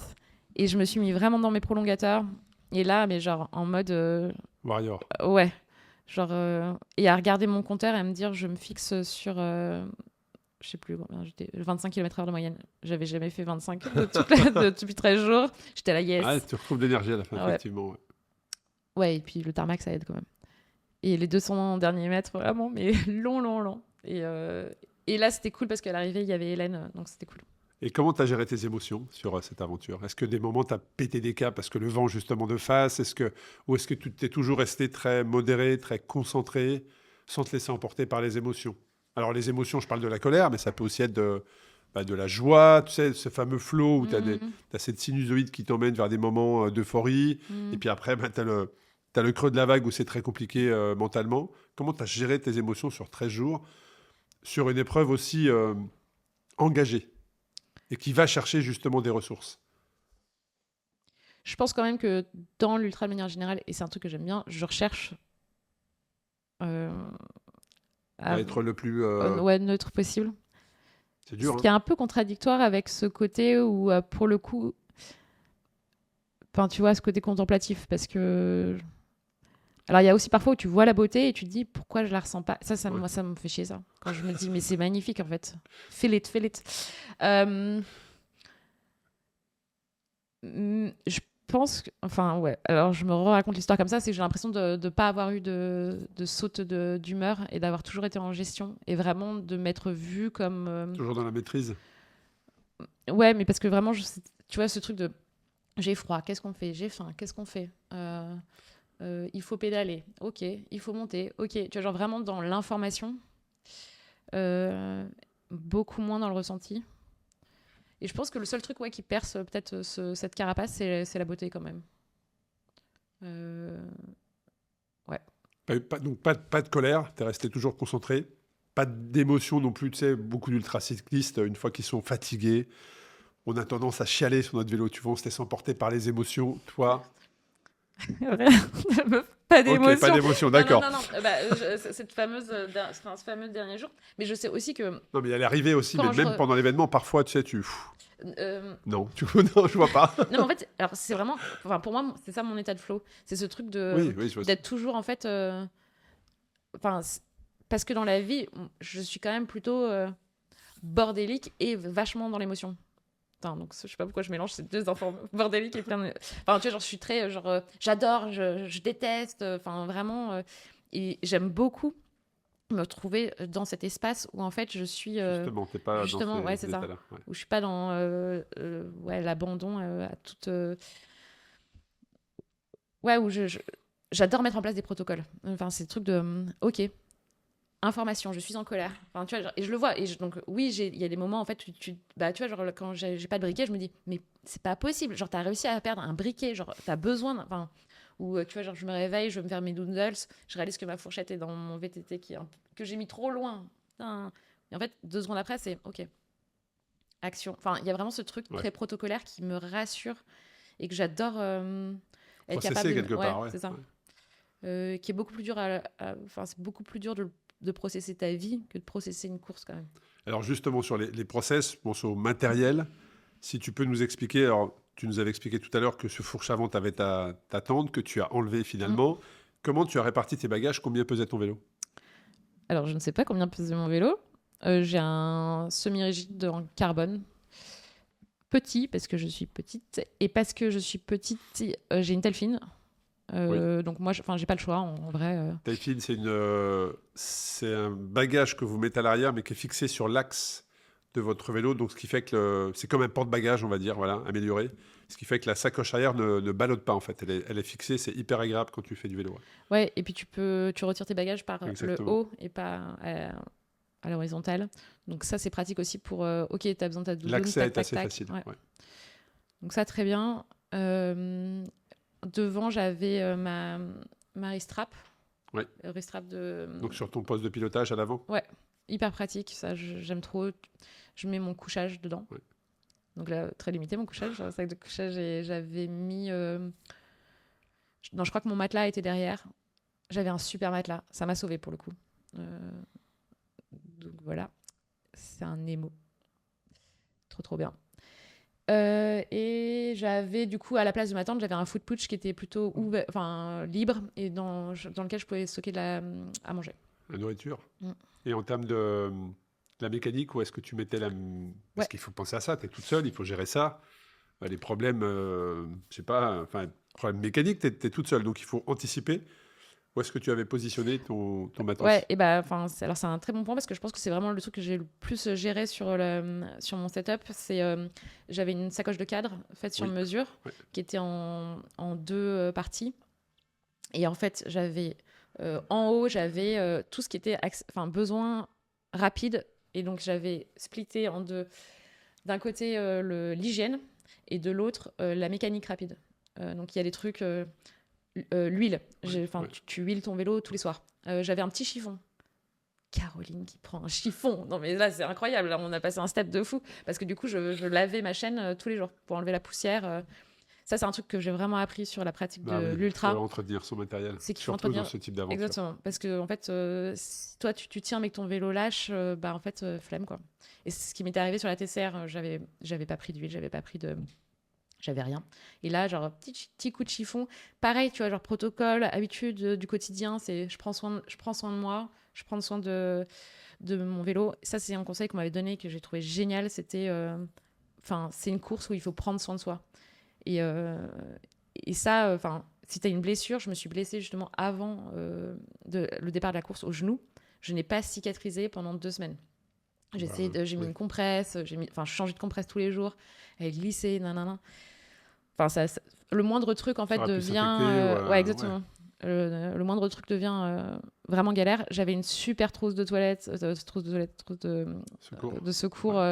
Et je me suis mis vraiment dans mes prolongateurs. Et là, mais genre en mode... Warrior. Ouais. Genre, et à regarder mon compteur et à me dire, je me fixe sur, je sais plus, j'étais 25 km/h de moyenne. J'avais jamais fait 25 depuis 13 jours. J'étais là, yes. Ah, tu retrouves de l'énergie à la fin, effectivement. Ouais, et puis le tarmac, ça aide quand même. Et les 200 derniers mètres, vraiment, mais long. Et là, c'était cool parce qu'à l'arrivée, il y avait Hélène, donc c'était cool. Et comment tu as géré tes émotions sur cette aventure? Est-ce que des moments, tu as pété des câbles parce que le vent, justement, de face? Ou est-ce que tu t'es toujours resté très modéré, très concentré, sans te laisser emporter par les émotions? Alors, les émotions, je parle de la colère, mais ça peut aussi être de la joie, tu sais, ce fameux flow où tu as cette sinusoïde qui t'emmène vers des moments d'euphorie. Et puis après, tu as le creux de la vague où c'est très compliqué mentalement. Comment tu as géré tes émotions sur 13 jours, sur une épreuve aussi engagée et qui va chercher justement des ressources? Je pense quand même que dans l'ultra de manière générale, et c'est un truc que j'aime bien, je recherche à être le plus neutre possible. C'est dur. Ce qui est un peu contradictoire avec ce côté où, pour le coup, tu vois, ce côté contemplatif, parce que... Alors, il y a aussi parfois où tu vois la beauté et tu te dis, pourquoi je la ressens pas? Moi, ça me fait chier, ça. Quand je me dis, mais c'est magnifique, en fait. Feel it. Je pense que... Enfin, ouais. Alors, je me raconte l'histoire comme ça, c'est que j'ai l'impression de ne pas avoir eu de saute d'humeur et d'avoir toujours été en gestion et vraiment de m'être vue comme... Toujours dans la maîtrise. Ouais, mais parce que vraiment, tu vois, ce truc de... J'ai froid, qu'est-ce qu'on fait? J'ai faim, qu'est-ce qu'on fait? Il faut pédaler, ok. Il faut monter, ok. Tu vois, genre vraiment dans l'information, beaucoup moins dans le ressenti. Et je pense que le seul truc qui perce peut-être cette carapace, c'est la beauté quand même. Ouais. Donc pas de colère, tu es resté toujours concentré. Pas d'émotion non plus, tu sais, beaucoup d'ultracyclistes, une fois qu'ils sont fatigués, on a tendance à chialer sur notre vélo, tu vois, on se laisse emporter par les émotions. Toi, Pas ok, d'émotion. pas d'émotion, d'accord. Non. Cette fameuse, ce fameux dernier jour. Mais je sais aussi que Non, mais elle est arrivée aussi, quand mais même pendant l'événement, parfois, tu sais, non, non, je vois pas. Non, mais en fait, alors c'est vraiment, enfin, pour moi, c'est ça mon état de flow. C'est ce truc Oui, je vois ça. d'être toujours en fait, enfin, parce que dans la vie, je suis quand même plutôt bordélique et vachement dans l'émotion. Enfin, donc je sais pas pourquoi je mélange ces deux enfants bordéliques et plein de... Enfin, tu vois, genre, je suis très, j'adore, je déteste, enfin, vraiment, et j'aime beaucoup me trouver dans cet espace où en fait je suis Justement, t'es pas justement, dans ouais, ces c'est ça, états-là. Ouais. où je suis pas dans l'abandon à toute où j'adore mettre en place des protocoles. Enfin, c'est le truc de ok, information, je suis en colère. Enfin, tu vois, et je le vois. Donc oui, il y a des moments en fait où tu vois, genre quand j'ai pas de briquet, je me dis mais c'est pas possible. Genre t'as réussi à perdre un briquet, genre t'as besoin, enfin, ou tu vois, genre je me réveille, je veux me faire mes noodles, je réalise que ma fourchette est dans mon VTT que j'ai mis trop loin. Putain. Et en fait, 2 secondes après, c'est ok, action. Enfin, il y a vraiment ce truc très protocolaire qui me rassure et que j'adore être capable quelque part, c'est ça. Qui est beaucoup plus dur c'est beaucoup plus dur de processer ta vie que de processer une course quand même. Alors justement sur les process, je pense au matériel, si tu peux nous expliquer, alors tu nous avais expliqué tout à l'heure que ce fourche avant t'avais ta tente que tu as enlevée finalement, comment tu as réparti tes bagages, combien pesait ton vélo? Alors je ne sais pas combien pesait mon vélo, j'ai un semi-rigide en carbone, petit parce que je suis petite, et parce que je suis petite, j'ai une Telfine. Donc moi, j'ai pas le choix en vrai. Tailfin, c'est un bagage que vous mettez à l'arrière, mais qui est fixé sur l'axe de votre vélo, donc ce qui fait que c'est comme un porte-bagages, on va dire, voilà, amélioré. Ce qui fait que la sacoche arrière ne ballotte pas en fait, elle est fixée, c'est hyper agréable quand tu fais du vélo. Ouais, et puis tu retires tes bagages par Exactement. le haut et pas à l'horizontale. Donc ça, c'est pratique aussi pour ok, t'as besoin de ta doudoune, l'accès tac, est tac, assez tac. facile. Ouais. Ouais. Donc ça, très bien. Devant, j'avais ma Ristrap. Ouais. Ristrap de... Donc sur ton poste de pilotage à l'avant. Ouais, hyper pratique. Ça, j'aime trop. Je mets mon couchage dedans. Ouais. Donc là, très limité mon couchage. Un sac de couchage et j'avais mis... Non, je crois que mon matelas était derrière. J'avais un super matelas. Ça m'a sauvé pour le coup. Donc voilà. C'est un Nemo. Trop bien. Et j'avais du coup à la place de ma tente, j'avais un foot pouch qui était plutôt libre et dans lequel je pouvais stocker à manger. La nourriture. Et en termes de la mécanique, où est-ce que tu mettais Parce qu'il faut penser à ça, tu es toute seule, il faut gérer ça. Les problèmes, je sais pas, problèmes mécaniques, tu es toute seule, donc il faut anticiper. Où est-ce que tu avais positionné ton matos? Ouais, et alors c'est un très bon point parce que je pense que c'est vraiment le truc que j'ai le plus géré sur mon setup. J'avais une sacoche de cadre faite sur mesure qui était en 2 parties. Et en fait, j'avais en haut, j'avais tout ce qui était besoin rapide. Et donc, j'avais splitté en 2. D'un côté, l'hygiène et de l'autre, la mécanique rapide. Donc, il y a des trucs... l'huile. Tu huiles ton vélo tous les soirs. J'avais un petit chiffon. Caroline qui prend un chiffon. Non, mais là, c'est incroyable. Là, on a passé un step de fou. Parce que du coup, je lavais ma chaîne tous les jours pour enlever la poussière. Ça, c'est un truc que j'ai vraiment appris sur la pratique de l'ultra. Il faut entretenir son matériel. C'est qu'il faut entretenir dans ce type d'aventure. Exactement. Parce que, en fait, si toi, tu tiens, mais que ton vélo lâche, en fait, flemme, quoi. Et c'est ce qui m'était arrivé sur la TCR. J'avais pas pris d'huile, j'avais rien. Et là, genre, petit coup de chiffon. Pareil, tu vois, genre, protocole, habitude du quotidien, c'est je prends soin de moi, je prends soin de mon vélo. Ça, c'est un conseil qu'on m'avait donné, que j'ai trouvé génial. C'était, c'est une course où il faut prendre soin de soi. Et ça, si tu as une blessure, je me suis blessée justement avant le départ de la course au genou. Je n'ai pas cicatrisé pendant 2 semaines. J'ai mis une compresse, je changeais de compresse tous les jours, elle glissait, nanana. Le moindre truc en fait devient, exactement. le moindre truc devient vraiment galère. J'avais une super trousse de secours.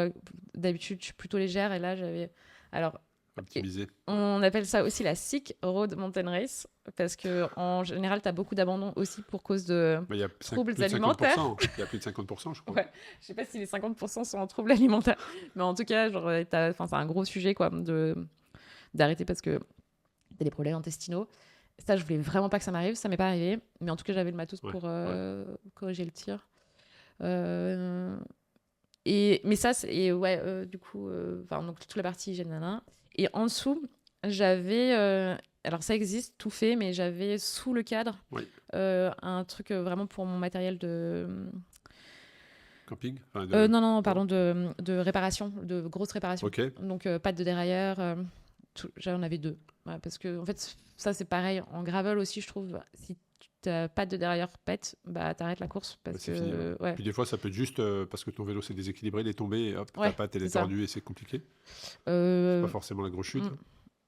D'habitude, je suis plutôt légère. Et là, j'avais... Alors, optimisé. On appelle ça aussi la Silk Road Mountain Race. Parce qu'en général, tu as beaucoup d'abandon aussi pour cause de troubles alimentaires. Il y a plus de 50%, je crois. Ouais. Je sais pas si les 50% sont en troubles alimentaires. Mais en tout cas, genre, c'est un gros sujet quoi, d'arrêter parce que tu as des problèmes intestinaux. Ça, je voulais vraiment pas que ça m'arrive. Ça m'est pas arrivé. Mais en tout cas, j'avais le matos pour corriger le tir. Mais ça, du coup, donc toute la partie hygiène, nana. Et en dessous, j'avais... alors ça existe, tout fait, mais j'avais sous le cadre un truc vraiment pour mon matériel de... Camping Non, pardon, de réparation, de grosses réparations. Okay. Donc, pattes de dérailleur, j'en avais 2. Ouais, parce que, en fait, ça, c'est pareil. En gravel aussi, je trouve, si ta patte de dérailleur pète, bah, t'arrêtes la course. Parce que, fini, ouais. Puis des fois, ça peut être juste parce que ton vélo s'est déséquilibré, il est tombé, et hop, ta patte, elle est tordue et c'est compliqué. C'est pas forcément la grosse chute.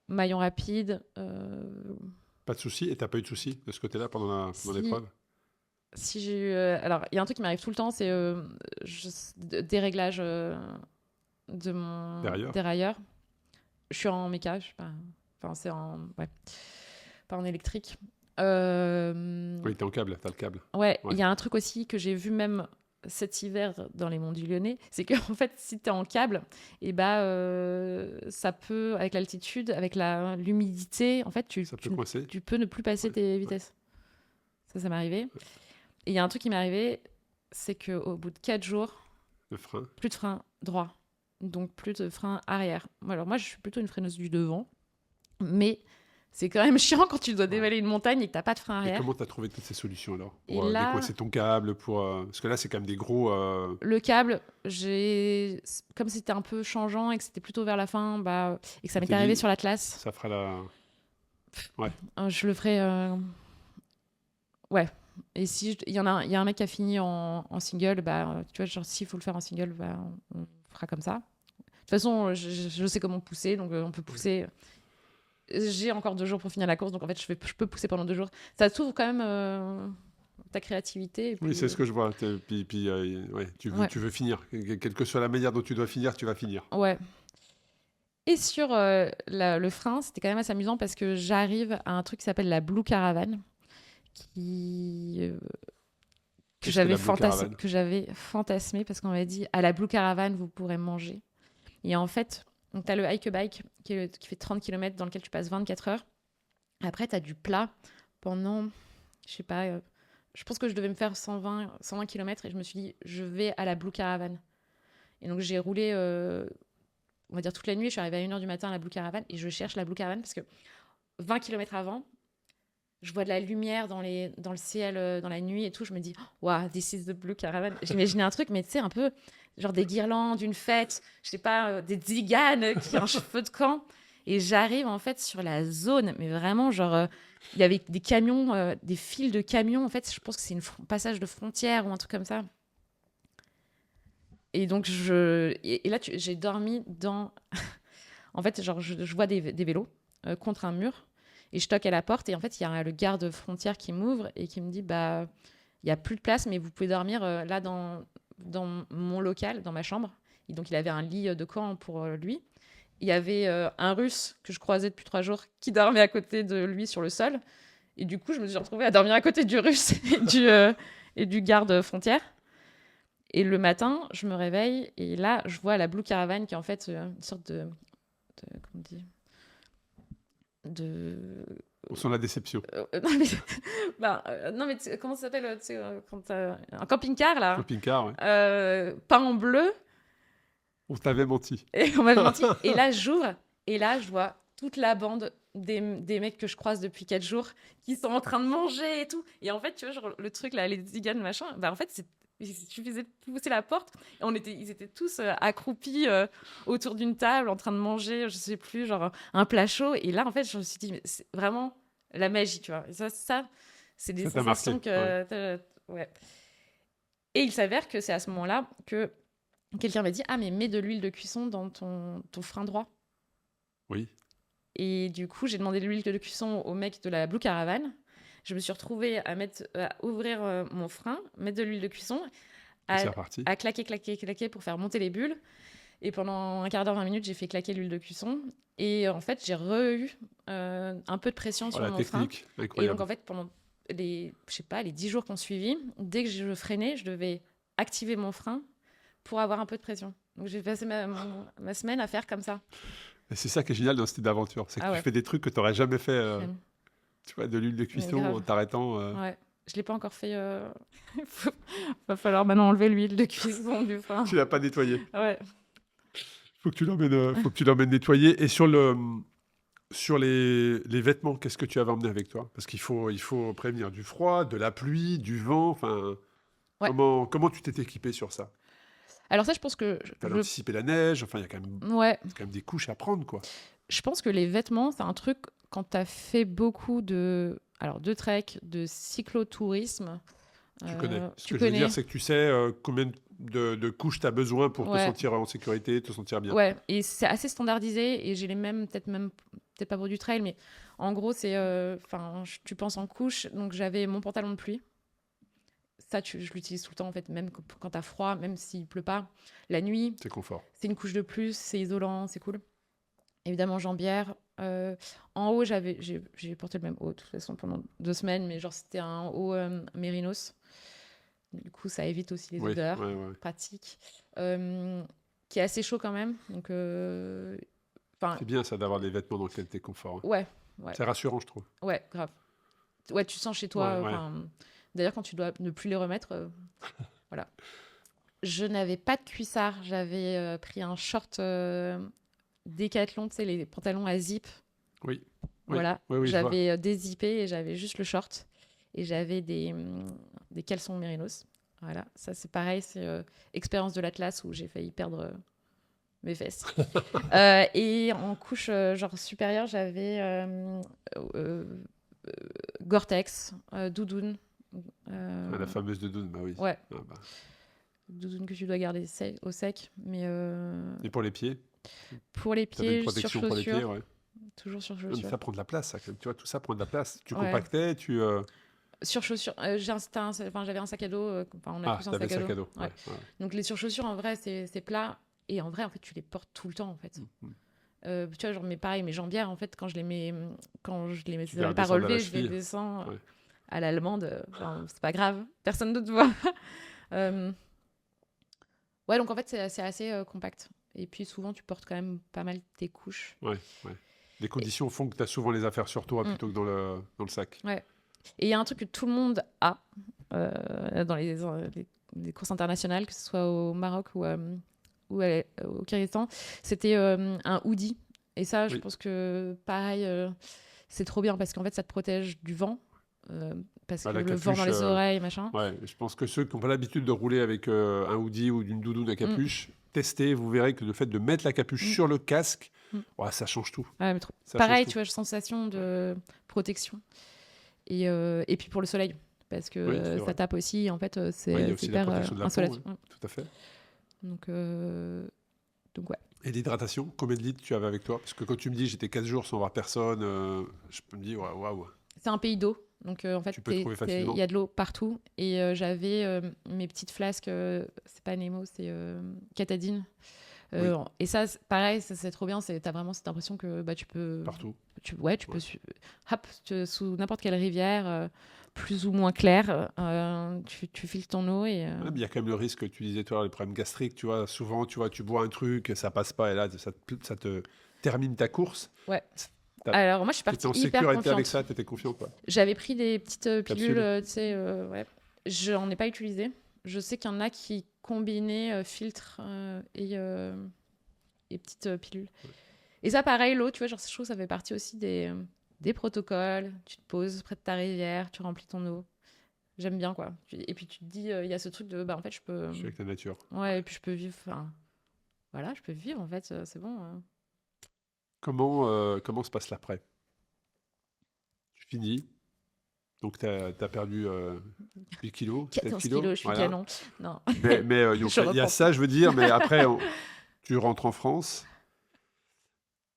Maillon rapide. Pas de soucis. Et t'as pas eu de soucis de ce côté-là pendant l'épreuve? Si j'ai eu... alors, il y a un truc qui m'arrive tout le temps, c'est déréglage de mon dérailleur. Je suis en méca, je sais pas... Enfin, c'est en... Ouais. Pas en électrique. Oui, t'es en câble, t'as le câble. Ouais, il y a un truc aussi que j'ai vu même cet hiver dans les Monts du Lyonnais, c'est qu'en fait, si t'es en câble, et ça peut, avec l'altitude, avec l'humidité, en fait, tu peux ne plus passer tes vitesses. Ça m'est arrivé. Ouais. Et il y a un truc qui m'est arrivé, c'est qu'au bout de 4 jours, plus de frein droit, donc plus de frein arrière. Alors moi, je suis plutôt une freineuse du devant, mais c'est quand même chiant quand tu dois dévaler une montagne et que tu n'as pas de frein arrière. Et comment tu as trouvé toutes ces solutions alors pour décoincer ton câble parce que là, c'est quand même des gros... Le câble, comme c'était un peu changeant et que c'était plutôt vers la fin, et que ça m'était arrivé sur l'Atlas. Ça fera la... Ouais. Je le ferai... Ouais. Et si il y a un mec qui a fini en single, tu vois, genre s'il faut le faire en single, on fera comme ça. De toute façon, je sais comment pousser, donc on peut pousser... J'ai encore 2 jours pour finir la course, donc en fait, je peux pousser pendant 2 jours. Ça t'ouvre quand même ta créativité. Et puis, oui, c'est ce que je vois. Tu veux finir. Quelle que soit la manière dont tu dois finir, tu vas finir. Ouais. Et sur le frein, c'était quand même assez amusant parce que j'arrive à un truc qui s'appelle la Blue Caravan, que j'avais fantasmé parce qu'on m'avait dit à la Blue Caravan, vous pourrez manger. Et en fait... Donc, tu as le hike bike qui fait 30 km dans lequel tu passes 24 heures. Après, tu as du plat pendant, je sais pas, je pense que je devais me faire 120 km et je me suis dit, je vais à la Blue Caravan. Et donc, j'ai roulé, on va dire, toute la nuit. Je suis arrivée à 1h du matin à la Blue Caravan et je cherche la Blue Caravan parce que 20 km avant, je vois de la lumière dans le ciel, dans la nuit et tout. Je me dis, wow, this is the Blue Caravan. J'imaginais un truc, mais tu sais, un peu... genre des guirlandes, une fête, je sais pas, des tziganes qui ont un cheveu de camp. Et j'arrive en fait sur la zone, mais vraiment, genre, il y avait des camions, des files de camions. En fait, je pense que c'est un passage de frontière ou un truc comme ça. Et donc, et là, j'ai dormi dans... en fait, genre, je vois des vélos contre un mur et je toque à la porte. Et en fait, il y a le garde frontière qui m'ouvre et qui me dit, il n'y a plus de place, mais vous pouvez dormir là dans mon local, dans ma chambre. Et donc, il avait un lit de camp pour lui. Il y avait un Russe que je croisais depuis 3 jours qui dormait à côté de lui sur le sol. Et du coup, je me suis retrouvée à dormir à côté du Russe et du garde frontière. Et le matin, je me réveille et là, je vois la Blue Caravan qui est en fait une sorte de comment on dit, on sent la déception. Non, mais comment ça s'appelle quand un camping-car, là. Camping-car, ouais. Peint en bleu. On t'avait menti. Et on m'avait menti. Et là, j'ouvre. Et là, je vois toute la bande des mecs que je croise depuis 4 jours qui sont en train de manger et tout. Et en fait, tu vois, genre, le truc, là, les ziganes, machin, en fait, il suffisait de pousser la porte. Et ils étaient tous accroupis autour d'une table, en train de manger, je sais plus, genre un plat chaud. Et là, en fait, je me suis dit, mais c'est vraiment la magie, tu vois. Et ça c'est des sensations que... Ouais. Et il s'avère que c'est à ce moment-là que quelqu'un m'a dit, ah, mais mets de l'huile de cuisson dans ton frein droit. Oui. Et du coup, j'ai demandé de l'huile de cuisson au mec de la Blue Caravan. Je me suis retrouvée à ouvrir mon frein, mettre de l'huile de cuisson, Et à, c'est reparti. à claquer pour faire monter les bulles. Et pendant un quart d'heure, 20 minutes, j'ai fait claquer l'huile de cuisson. Et en fait, j'ai eu un peu de pression Oh, sur la mon frein. technique, Et incroyable. donc, en fait, pendant les 10 jours qu'on suivi, dès que je freinais, je devais activer mon frein pour avoir un peu de pression. Donc, j'ai passé ma semaine à faire comme ça. Et c'est ça qui est génial dans ce type d'aventure, c'est que Ah tu ouais, fais des trucs que tu n'aurais jamais fait, flemme. tu vois, de l'huile de Mais cuisson en grave. t'arrêtant. Ouais. Je l'ai pas encore fait. Va falloir maintenant enlever l'huile de cuisson du frein. Tu l'as pas nettoyé. Ouais. Faut que tu l'emmènes nettoyer. Et sur les vêtements, qu'est-ce que tu avais emmené avec toi? Parce qu'il faut prévenir du froid, de la pluie, du vent. Enfin, Ouais. comment tu t'es équipé sur ça? Alors ça, je pense que Il fallait anticiper la neige. Enfin, il y a ouais, quand même des couches à prendre, quoi. je pense que les vêtements, c'est un truc quand tu as fait beaucoup de trek, de cyclotourisme. Tu connais. Ce Tu que je veux connais. dire, c'est que tu sais combien de couches tu as besoin pour te Ouais. sentir en sécurité, te sentir bien. Ouais, et c'est assez standardisé et j'ai les mêmes, peut-être pas pour du trail, mais en gros, c'est, tu penses en couches. Donc j'avais mon pantalon de pluie. Ça, je l'utilise tout le temps en fait, même quand t'as froid, même s'il pleut pas. La nuit, C'est confort. c'est une couche de plus, c'est isolant, c'est cool. Évidemment, jambière. En haut, j'ai porté le même haut de toute façon pendant 2 semaines, mais genre c'était un haut mérinos. Du coup, ça évite aussi les Oui, odeurs. ouais. Pratique. Qui est assez chaud quand même. Donc, C'est bien ça d'avoir des vêtements dans lesquels tu es confort. ouais. C'est rassurant, je trouve. Ouais, grave. Ouais, tu sens chez toi. Ouais. D'ailleurs, quand tu dois ne plus les remettre, voilà. Je n'avais pas de cuissard. J'avais pris un short Décathlon, tu sais, les pantalons à zip. Oui. Voilà. Oui, je vois. J'avais dézippé et j'avais juste le short. Et j'avais des caleçons mérinos. Voilà. Ça, c'est pareil. C'est expérience de l'Atlas où j'ai failli perdre mes fesses. Et en couche genre supérieure, j'avais Gore-Tex, doudoune. La fameuse doudoune, bah oui. Ouais. Ah, bah. Doudoune que tu dois garder au sec. Mais Et pour les pieds? pour les Tu avais une pieds, sur protection pour les pieds, chaussures. ouais. Toujours sur Mais chaussures. ça prend de la place, ça, quand même. Tu vois, tout ça prend de la place. Tu Ouais. compactais, tu... Sur chaussures, j'avais un sac à dos. On a tous un t'avais sac à dos. Ouais. Ouais. Donc les surchaussures, en vrai, c'est plat. Et en vrai, en fait, tu les portes tout le temps, en fait. Tu vois, genre, mais pareil, mes jambières, en fait, quand je les mets pas relevées, je les descends à l'allemande. C'est pas grave, personne ne te voit. Ouais, donc en fait, c'est assez compact. Et puis souvent, tu portes quand même pas mal tes couches. Ouais. Les conditions font que tu as souvent les affaires sur toi plutôt que dans le sac. Ouais. Et il y a un truc que tout le monde a dans les courses internationales, que ce soit au Maroc ou au Kyrgyzstan, c'était un hoodie. Et ça, je pense que pareil, c'est trop bien parce qu'en fait, ça te protège du vent. Parce que le vent dans les oreilles, machin. Ouais, je pense que ceux qui n'ont pas l'habitude de rouler avec un hoodie ou une doudoune à capuche, testez, vous verrez que le fait de mettre la capuche sur le casque, ça change tout. Ouais, mais pareil, tu vois, sensation de protection. Et puis pour le soleil, parce que ça tape aussi, en fait, c'est hyper insolatif. Tout à fait. Donc ouais. Et l'hydratation, combien de litres tu avais avec toi? Parce que quand tu me dis j'étais 4 jours sans voir personne, je peux me dire waouh. C'est un pays d'eau, donc en fait, il y a de l'eau partout. Et j'avais mes petites flasques, c'est pas Nemo, c'est Catadine. Et ça, pareil, c'est trop bien. T'as vraiment cette impression que tu peux... Partout. Tu peux sous n'importe quelle rivière, plus ou moins claire, tu files ton eau. Et il y a quand même le risque que tu disais, toi, les problèmes gastriques. Tu vois, souvent, tu bois un truc, ça passe pas, et là, ça te termine ta course. Ouais. Alors, moi, je suis partie hyper confiante. Avec ça, tu étais confiante, quoi. J'avais pris des petites pilules, tu sais, Je n'en ai pas utilisé. Je sais qu'il y en a qui combinaient filtre et petites pilules. Ouais. Et ça, pareil, l'eau, tu vois, genre, je trouve que ça fait partie aussi des protocoles. Tu te poses près de ta rivière, tu remplis ton eau. J'aime bien, quoi. Et puis, tu te dis, il y a ce truc de, en fait, je peux... Je suis avec la nature. Ouais, et puis je peux vivre, voilà, je peux vivre, en fait, c'est bon. Comment se passe l'après? Tu finis. Donc, tu as perdu 8 kilos, 14 kilos, je suis canon. Non. Mais il y a ça, je veux dire, mais après, tu rentres en France.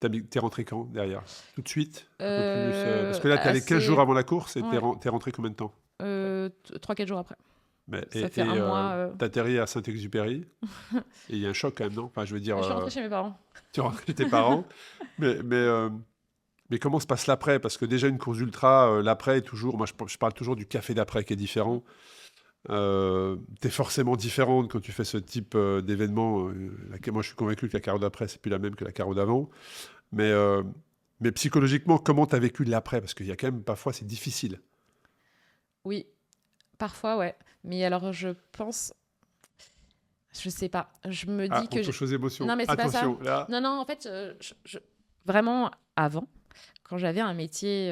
T'es rentré quand derrière? Tout de suite? Un peu plus, parce Euh, que là, t'es allé 15 jours assez... avant la course et Ouais, t'es rentré combien de temps? 3-4 jours après. Mais, Ça fait un mois. t'atterris à Saint-Exupéry et il y a un choc quand même, non? Enfin, je veux dire, Je suis rentrée chez mes parents. tu rentres chez tes parents, mais, mais, euh, mais comment se passe l'après? Parce que déjà, une course ultra, l'après est toujours. Moi, je parle toujours du café d'après qui est différent. T'es forcément différente quand tu fais ce type d'événement. Moi, je suis convaincu que la Caro d'après, c'est plus la même que la Caro d'avant. Mais, euh, mais psychologiquement, comment t'as vécu de l'après? Parce qu'il y a quand même, parfois, c'est difficile. Oui, parfois, ouais. Mais alors, je pense. Je sais pas. Je me Ah, dis on que. touche aux émotions. Non, mais c'est pas ça. Attention, là. Non, non, en fait, vraiment, avant, quand j'avais un métier,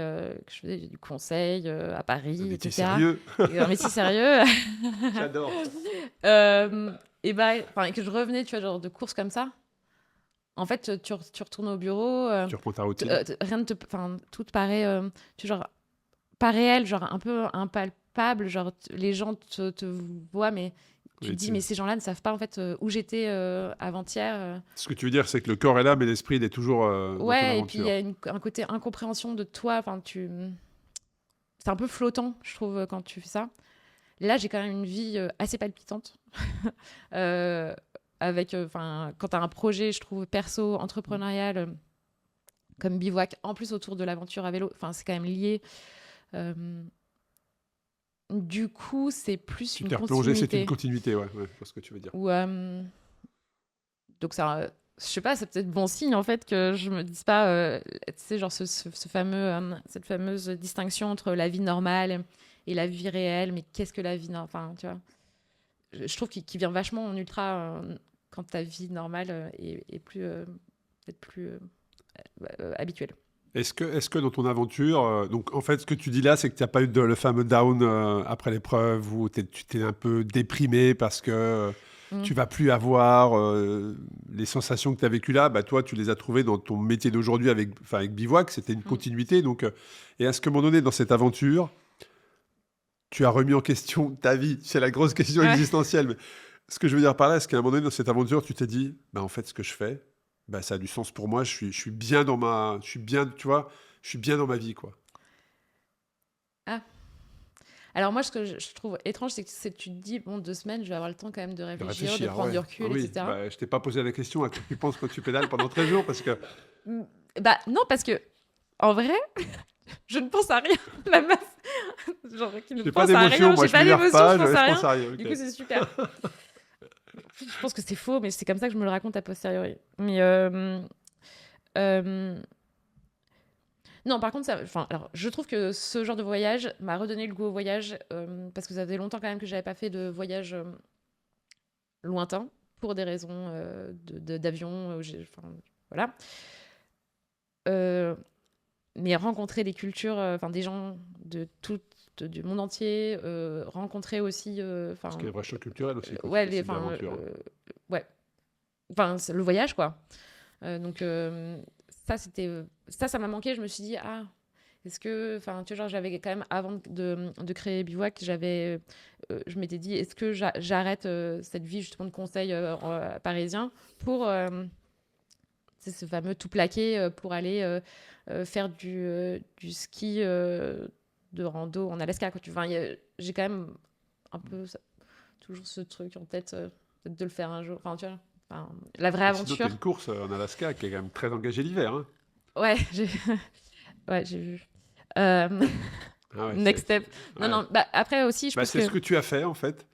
que je faisais du conseil à Un Paris, métier etc. sérieux. Et un métier sérieux. J'adore. Et bah, enfin, que je revenais, tu vois, genre de courses comme ça. En fait, tu retournes au bureau, Tu reprends ta routine. rien ne te, enfin, tout te paraît, tu vois, genre pas réel, genre un peu impalpable, genre les gens te voient, mais tu Oui, te dis, mais ces gens-là ne savent pas en fait où j'étais avant-hier. Ce que tu veux dire, c'est que le corps est là, mais l'esprit, il est toujours dans ton Ouais, et puis il y aventure. a un côté incompréhension de toi. Enfin, c'est un peu flottant, je trouve, quand tu fais ça. Là, j'ai quand même une vie assez palpitante. Euh, avec, enfin, quand tu as un projet, je trouve, perso, entrepreneurial, comme Bivouac, en plus autour de l'aventure à vélo, enfin, c'est quand même lié. Euh, du coup, c'est plus Tu une t'es replongé, c'est une continuité. continuité, ouais, ouais, je vois ce que tu veux dire. Où, donc, ça, je sais pas, c'est peut-être bon signe, en fait, que je me dise pas, tu sais, genre ce fameux, cette fameuse distinction entre la vie normale et la vie réelle. Mais qu'est-ce que la vie normale? Enfin, tu vois. Je trouve qu'il vient vachement en ultra quand ta vie normale est plus peut-être plus habituelle. Est-ce que dans ton aventure, donc en fait, ce que tu dis là, c'est que tu n'as pas eu le fameux down après l'épreuve où tu t'es un peu déprimé parce que Mm. tu vas plus avoir les sensations que tu as vécues là. Bah, toi, tu les as trouvées dans ton métier d'aujourd'hui avec Bivouac, c'était une Mm. continuité. Donc, et à ce moment donné, dans cette aventure, tu as remis en question ta vie. C'est la grosse question Ouais. existentielle. Mais ce que je veux dire par là, c'est qu'à un moment donné, dans cette aventure, tu t'es dit, bah, en fait, ce que je fais, bah, ça a du sens pour moi. Je suis bien je suis bien, tu vois, je suis bien dans ma vie, quoi. Ah. Alors moi, ce que je trouve étrange, c'est que tu te dis, bon, 2 semaines, je vais avoir le temps quand même de De réfléchir, de réfléchir, prendre ouais. du Ah recul, oui, etc. bah, je t'ai pas posé la question à quoi tu penses quand tu pédales pendant 13 jours, parce que Mm. Bah non, parce que en vrai, je ne pense à rien. La meuf, genre qui ne j'ai pas pense à d'émotion, rien, moi j'ai je pas m'énerve d'émotion, je pas, pense je à pense rien. à rien. Du Ok. coup, c'est super. Je pense que c'est faux, mais c'est comme ça que je me le raconte a posteriori. Mais euh, non, par contre, alors, je trouve que ce genre de voyage m'a redonné le goût au voyage parce que ça faisait longtemps quand même que j'avais pas fait de voyage lointain pour des raisons d'avion. Enfin, voilà. Euh, mais rencontrer des cultures, enfin des gens du monde entier, rencontrer aussi, Parce qu'il y a un vrai choc culturel aussi quand tu ouais, fais ce type d'aventure, hein. ouais, enfin c'est le voyage quoi. Donc ça m'a manqué. Je me suis dit ah. Est-ce que, enfin, tu vois, genre, j'avais quand même, avant de créer Bivouac, je m'étais dit, est-ce que j'arrête cette vie justement de conseil parisien pour c'est ce fameux tout plaqué pour aller faire du ski de rando en Alaska. Quand j'ai quand même un peu toujours ce truc en tête, peut-être de le faire un jour. Enfin, tu vois, enfin, la vraie Et sinon, tu as aventure. une course en Alaska qui est quand même très engagée l'hiver, hein. Ouais, j'ai vu. Euh, Ah ouais, Next step. Non, ouais. non. Bah, après aussi, je Bah, pense c'est ce que. que tu as fait en fait,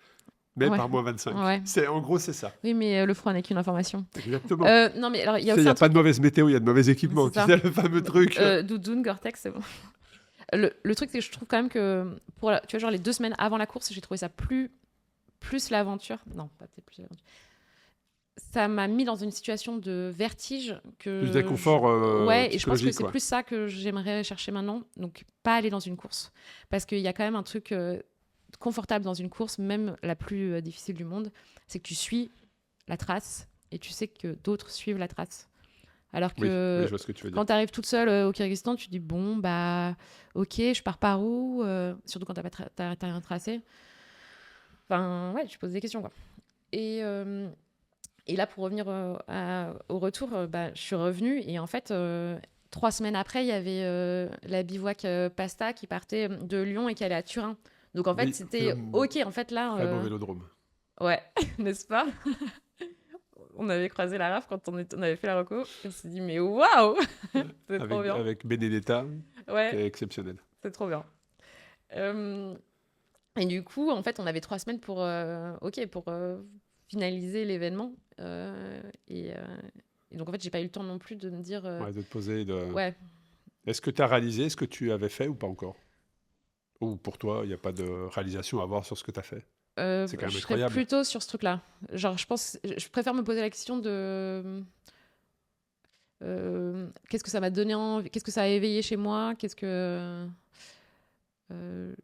mais Ouais. par moins 25. Ouais. En gros, c'est ça. Oui, mais le froid n'est qu'une information. Exactement. Non, mais alors, il Tu y a sais, il aussi n'y un a pas truc. de mauvaise météo, il y a de mauvais équipements. C'est Tu ça. sais, le fameux truc. Doudoune, Gore-Tex, c'est bon. Le truc, c'est que je trouve quand même que tu vois, genre les 2 semaines avant la course, j'ai trouvé ça plus l'aventure. Non, pas peut-être plus l'aventure. Ça m'a mis dans une situation de vertige Plus d'inconfort ouais, et je pense que psychologique, c'est quoi. plus ça que j'aimerais chercher maintenant. Donc, pas aller dans une course. Parce qu'il y a quand même un truc confortable dans une course, même la plus difficile du monde, c'est que tu suis la trace et tu sais que d'autres suivent la trace. Alors Oui, oui, que je vois ce que tu veux dire. quand tu arrives toute seule au Kyrgyzstan, tu te dis bon, bah, ok, je pars par où surtout quand t'as rien tracé. Enfin, ouais, tu poses des questions, quoi. Et Et là, pour revenir au retour, je suis revenue. Et en fait, 3 semaines après, il y avait la bivouac Pasta qui partait de Lyon et qui allait à Turin. Donc en fait, Oui, c'était OK. En fait, là, très beau vélodrome. ouais, n'est-ce pas? On avait croisé la raf quand on avait fait la reco. On s'est dit, mais waouh! C'est trop bien. Avec Benedetta, qui Ouais, est exceptionnel. c'est trop bien. Euh, et du coup, en fait, on avait 3 semaines pour, pour finaliser l'événement. Et donc, en fait, j'ai pas eu le temps non plus de me dire, Ouais, de te poser. ouais, Est-ce que tu as réalisé ce que tu avais fait ou pas encore? Ou pour toi, il n'y a pas de réalisation à avoir sur ce que tu as fait? C'est quand même je serais incroyable. plutôt sur ce truc-là. Genre, je préfère me poser la question de qu'est-ce que ça m'a donné envie, qu'est-ce que ça a éveillé chez moi, qu'est-ce que. euh,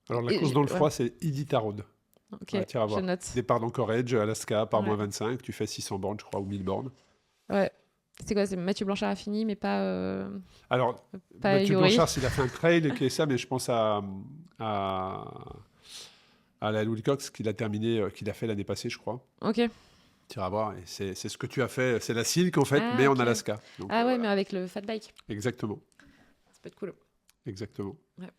Alors, la course dans le ouais, froid, c'est Iditarod. ok, Tiens, à je voir. note. Départ d'Anchorage, Alaska, par Ouais, -25. Tu fais 600 bornes, je crois, ou 1000 bornes. ouais. C'est quoi? C'est Mathieu Blanchard a fini, mais Alors, pas Mathieu Yuri. Blanchard, il a fait un trail qui est ça, mais je pense à, à la Wilcox qu'il a terminé, qu'il a fait l'année passée, je crois. Ok. Tu iras voir. Et c'est ce que tu as fait. C'est la Silk, en fait, Ah, mais en ok. Alaska. Donc, Ah ouais, mais voilà. avec le fat bike. Exactement. Ça peut être cool. Exactement. Ouais.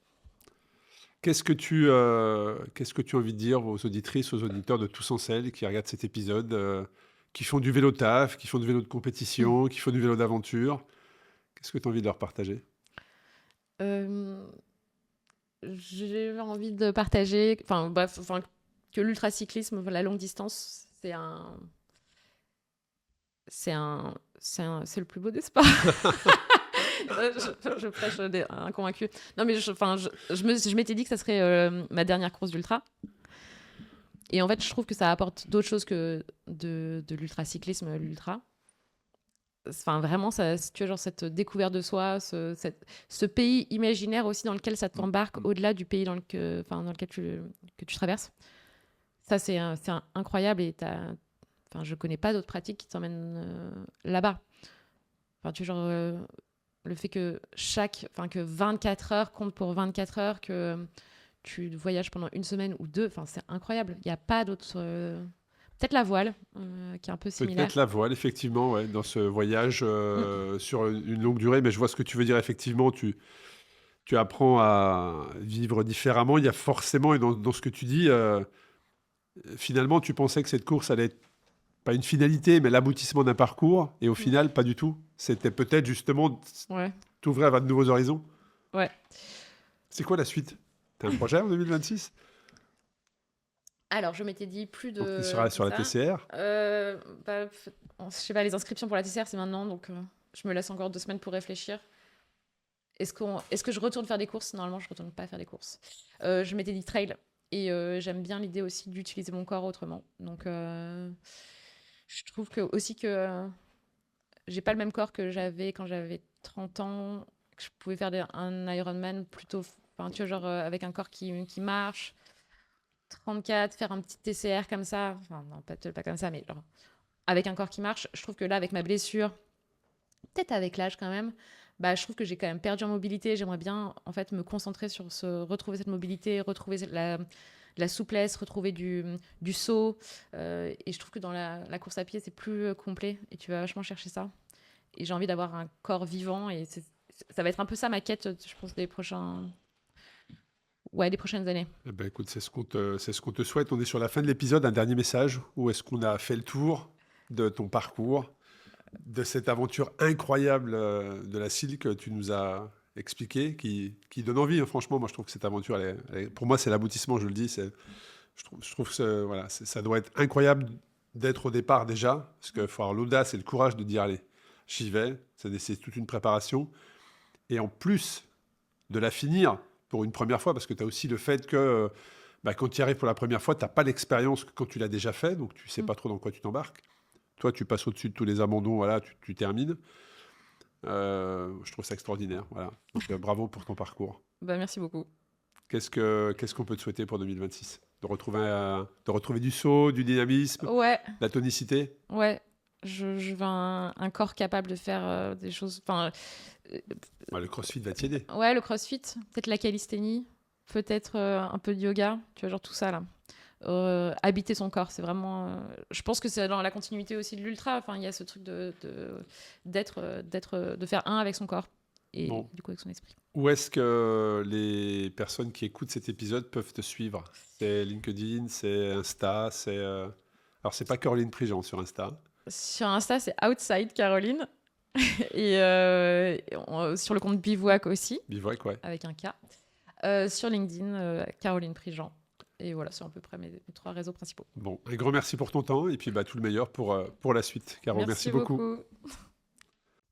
Qu'est-ce que tu as envie de dire aux auditrices, aux auditeurs de Tous en Selle qui regardent cet épisode, qui font du vélo taf, qui font du vélo de compétition, qui font du vélo d'aventure? Qu'est-ce que tu as envie de leur partager? Euh, j'ai envie de partager, enfin bref, enfin, que l'ultracyclisme, la longue distance, c'est le plus beau des sports. Je prêche un convaincu. Non, mais je m'étais dit que ça serait ma dernière course d'ultra. Et en fait, je trouve que ça apporte d'autres choses que de l'ultracyclisme, l'ultra. Enfin, vraiment, ça, tu vois, genre cette découverte de soi, ce pays imaginaire aussi dans lequel ça t'embarque au-delà du pays dans lequel que tu traverses. Ça, c'est incroyable et enfin, je connais pas d'autres pratiques qui t'emmènent là-bas. Enfin, tu vois, genre, le fait que 24 heures compte pour 24 heures, que tu voyages pendant une semaine ou deux, enfin, c'est incroyable. Il n'y a pas d'autres. Peut-être la voile, qui est un peu similaire. Peut-être la voile, effectivement, ouais, dans ce voyage sur une longue durée, mais je vois ce que tu veux dire, effectivement, tu apprends à vivre différemment. Il y a forcément, et dans ce que tu dis, finalement, tu pensais que cette course allait être pas une finalité, mais l'aboutissement d'un parcours, et au final, pas du tout. C'était peut-être justement Ouais, t'ouvrir à de nouveaux horizons. ouais. C'est quoi la suite? T'as un projet en 2026? Alors, je m'étais dit plus Donc, tu de seras sur la ça. TCR. Je sais pas, les inscriptions pour la TCR, c'est maintenant, donc je me laisse encore 2 semaines pour réfléchir. Est-ce que je retourne faire des courses? Normalement, je retourne pas faire des courses. Je m'étais dit trail, et j'aime bien l'idée aussi d'utiliser mon corps autrement. Donc, je trouve aussi que j'ai pas le même corps que j'avais quand j'avais 30 ans, que je pouvais faire un Ironman plutôt, enfin, tu vois, genre avec un corps qui marche. 34, faire un petit TCR comme ça, enfin non, peut-être pas comme ça, mais genre, avec un corps qui marche, je trouve que là, avec ma blessure, peut-être avec l'âge quand même, je trouve que j'ai quand même perdu en mobilité. J'aimerais bien en fait me concentrer sur retrouver cette mobilité, retrouver la souplesse, retrouver du saut. Et je trouve que dans la course à pied, c'est plus complet et tu vas vachement chercher ça. Et j'ai envie d'avoir un corps vivant et ça va être un peu ça ma quête, je pense, des prochaines années. Eh ben, écoute, c'est ce qu'on te souhaite. On est sur la fin de l'épisode. Un dernier message. Où est-ce qu'on a fait le tour de ton parcours, de cette aventure incroyable de la Silk que tu nous as expliqué, qui donne envie, hein. Franchement, moi, je trouve que cette aventure, pour moi, c'est l'aboutissement, je le dis. Je trouve que ça doit être incroyable d'être au départ déjà, parce qu'il faut avoir l'audace et le courage de dire, allez, j'y vais. Ça nécessite toute une préparation. Et en plus de la finir pour une première fois, parce que tu as aussi le fait que quand tu y arrives pour la première fois, tu n'as pas l'expérience que quand tu l'as déjà fait, donc tu ne sais pas trop dans quoi tu t'embarques. Toi, tu passes au-dessus de tous les abandons, voilà, tu termines. Je trouve ça extraordinaire. Voilà. Donc, bravo pour ton parcours. Merci beaucoup. Qu'est-ce qu'on peut te souhaiter pour 2026? De retrouver du saut, du dynamisme, Ouais, de la tonicité? ouais. Je veux un corps capable de faire des choses. Enfin, Le crossfit va t'aider. ouais, le crossfit, peut-être la calisthénie, peut-être un peu de yoga, tu vois, genre tout ça là. habiter son corps. C'est vraiment, je pense que c'est dans la continuité aussi de l'ultra. Enfin, il y a ce truc de faire un avec son corps et du coup avec son esprit. Où est-ce que les personnes qui écoutent cet épisode peuvent te suivre? C'est LinkedIn, c'est Insta, c'est... Alors, c'est pas Caroline Prigent sur Insta. Sur Insta, c'est Outside Caroline. Et sur le compte Bivouac aussi. Bivouac, ouais. Avec un K. Sur LinkedIn, Caroline Prigent. Et voilà, c'est à peu près mes 3 réseaux principaux. Bon, un grand merci pour ton temps et puis tout le meilleur pour la suite. Caro, merci beaucoup.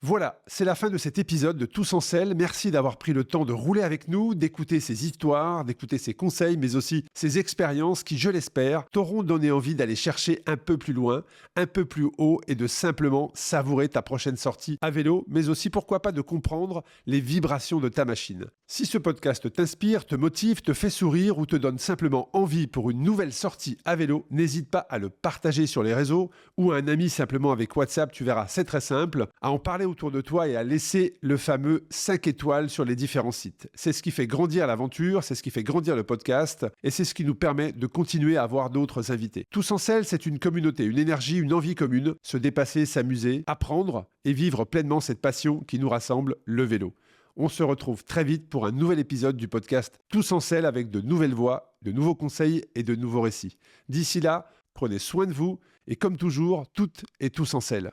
Voilà, c'est la fin de cet épisode de Tous en selle. Merci d'avoir pris le temps de rouler avec nous, d'écouter ces histoires, d'écouter ces conseils, mais aussi ces expériences qui, je l'espère, t'auront donné envie d'aller chercher un peu plus loin, un peu plus haut et de simplement savourer ta prochaine sortie à vélo, mais aussi, pourquoi pas, de comprendre les vibrations de ta machine. Si ce podcast t'inspire, te motive, te fait sourire ou te donne simplement envie pour une nouvelle sortie à vélo, n'hésite pas à le partager sur les réseaux ou à un ami simplement avec WhatsApp, tu verras, c'est très simple, à en parler autour de toi et à laisser le fameux 5 étoiles sur les différents sites. C'est ce qui fait grandir l'aventure, c'est ce qui fait grandir le podcast et c'est ce qui nous permet de continuer à avoir d'autres invités. Tous en selle, c'est une communauté, une énergie, une envie commune, se dépasser, s'amuser, apprendre et vivre pleinement cette passion qui nous rassemble, le vélo. On se retrouve très vite pour un nouvel épisode du podcast Tous en selle avec de nouvelles voix, de nouveaux conseils et de nouveaux récits. D'ici là, prenez soin de vous et comme toujours, toutes et tous en selle.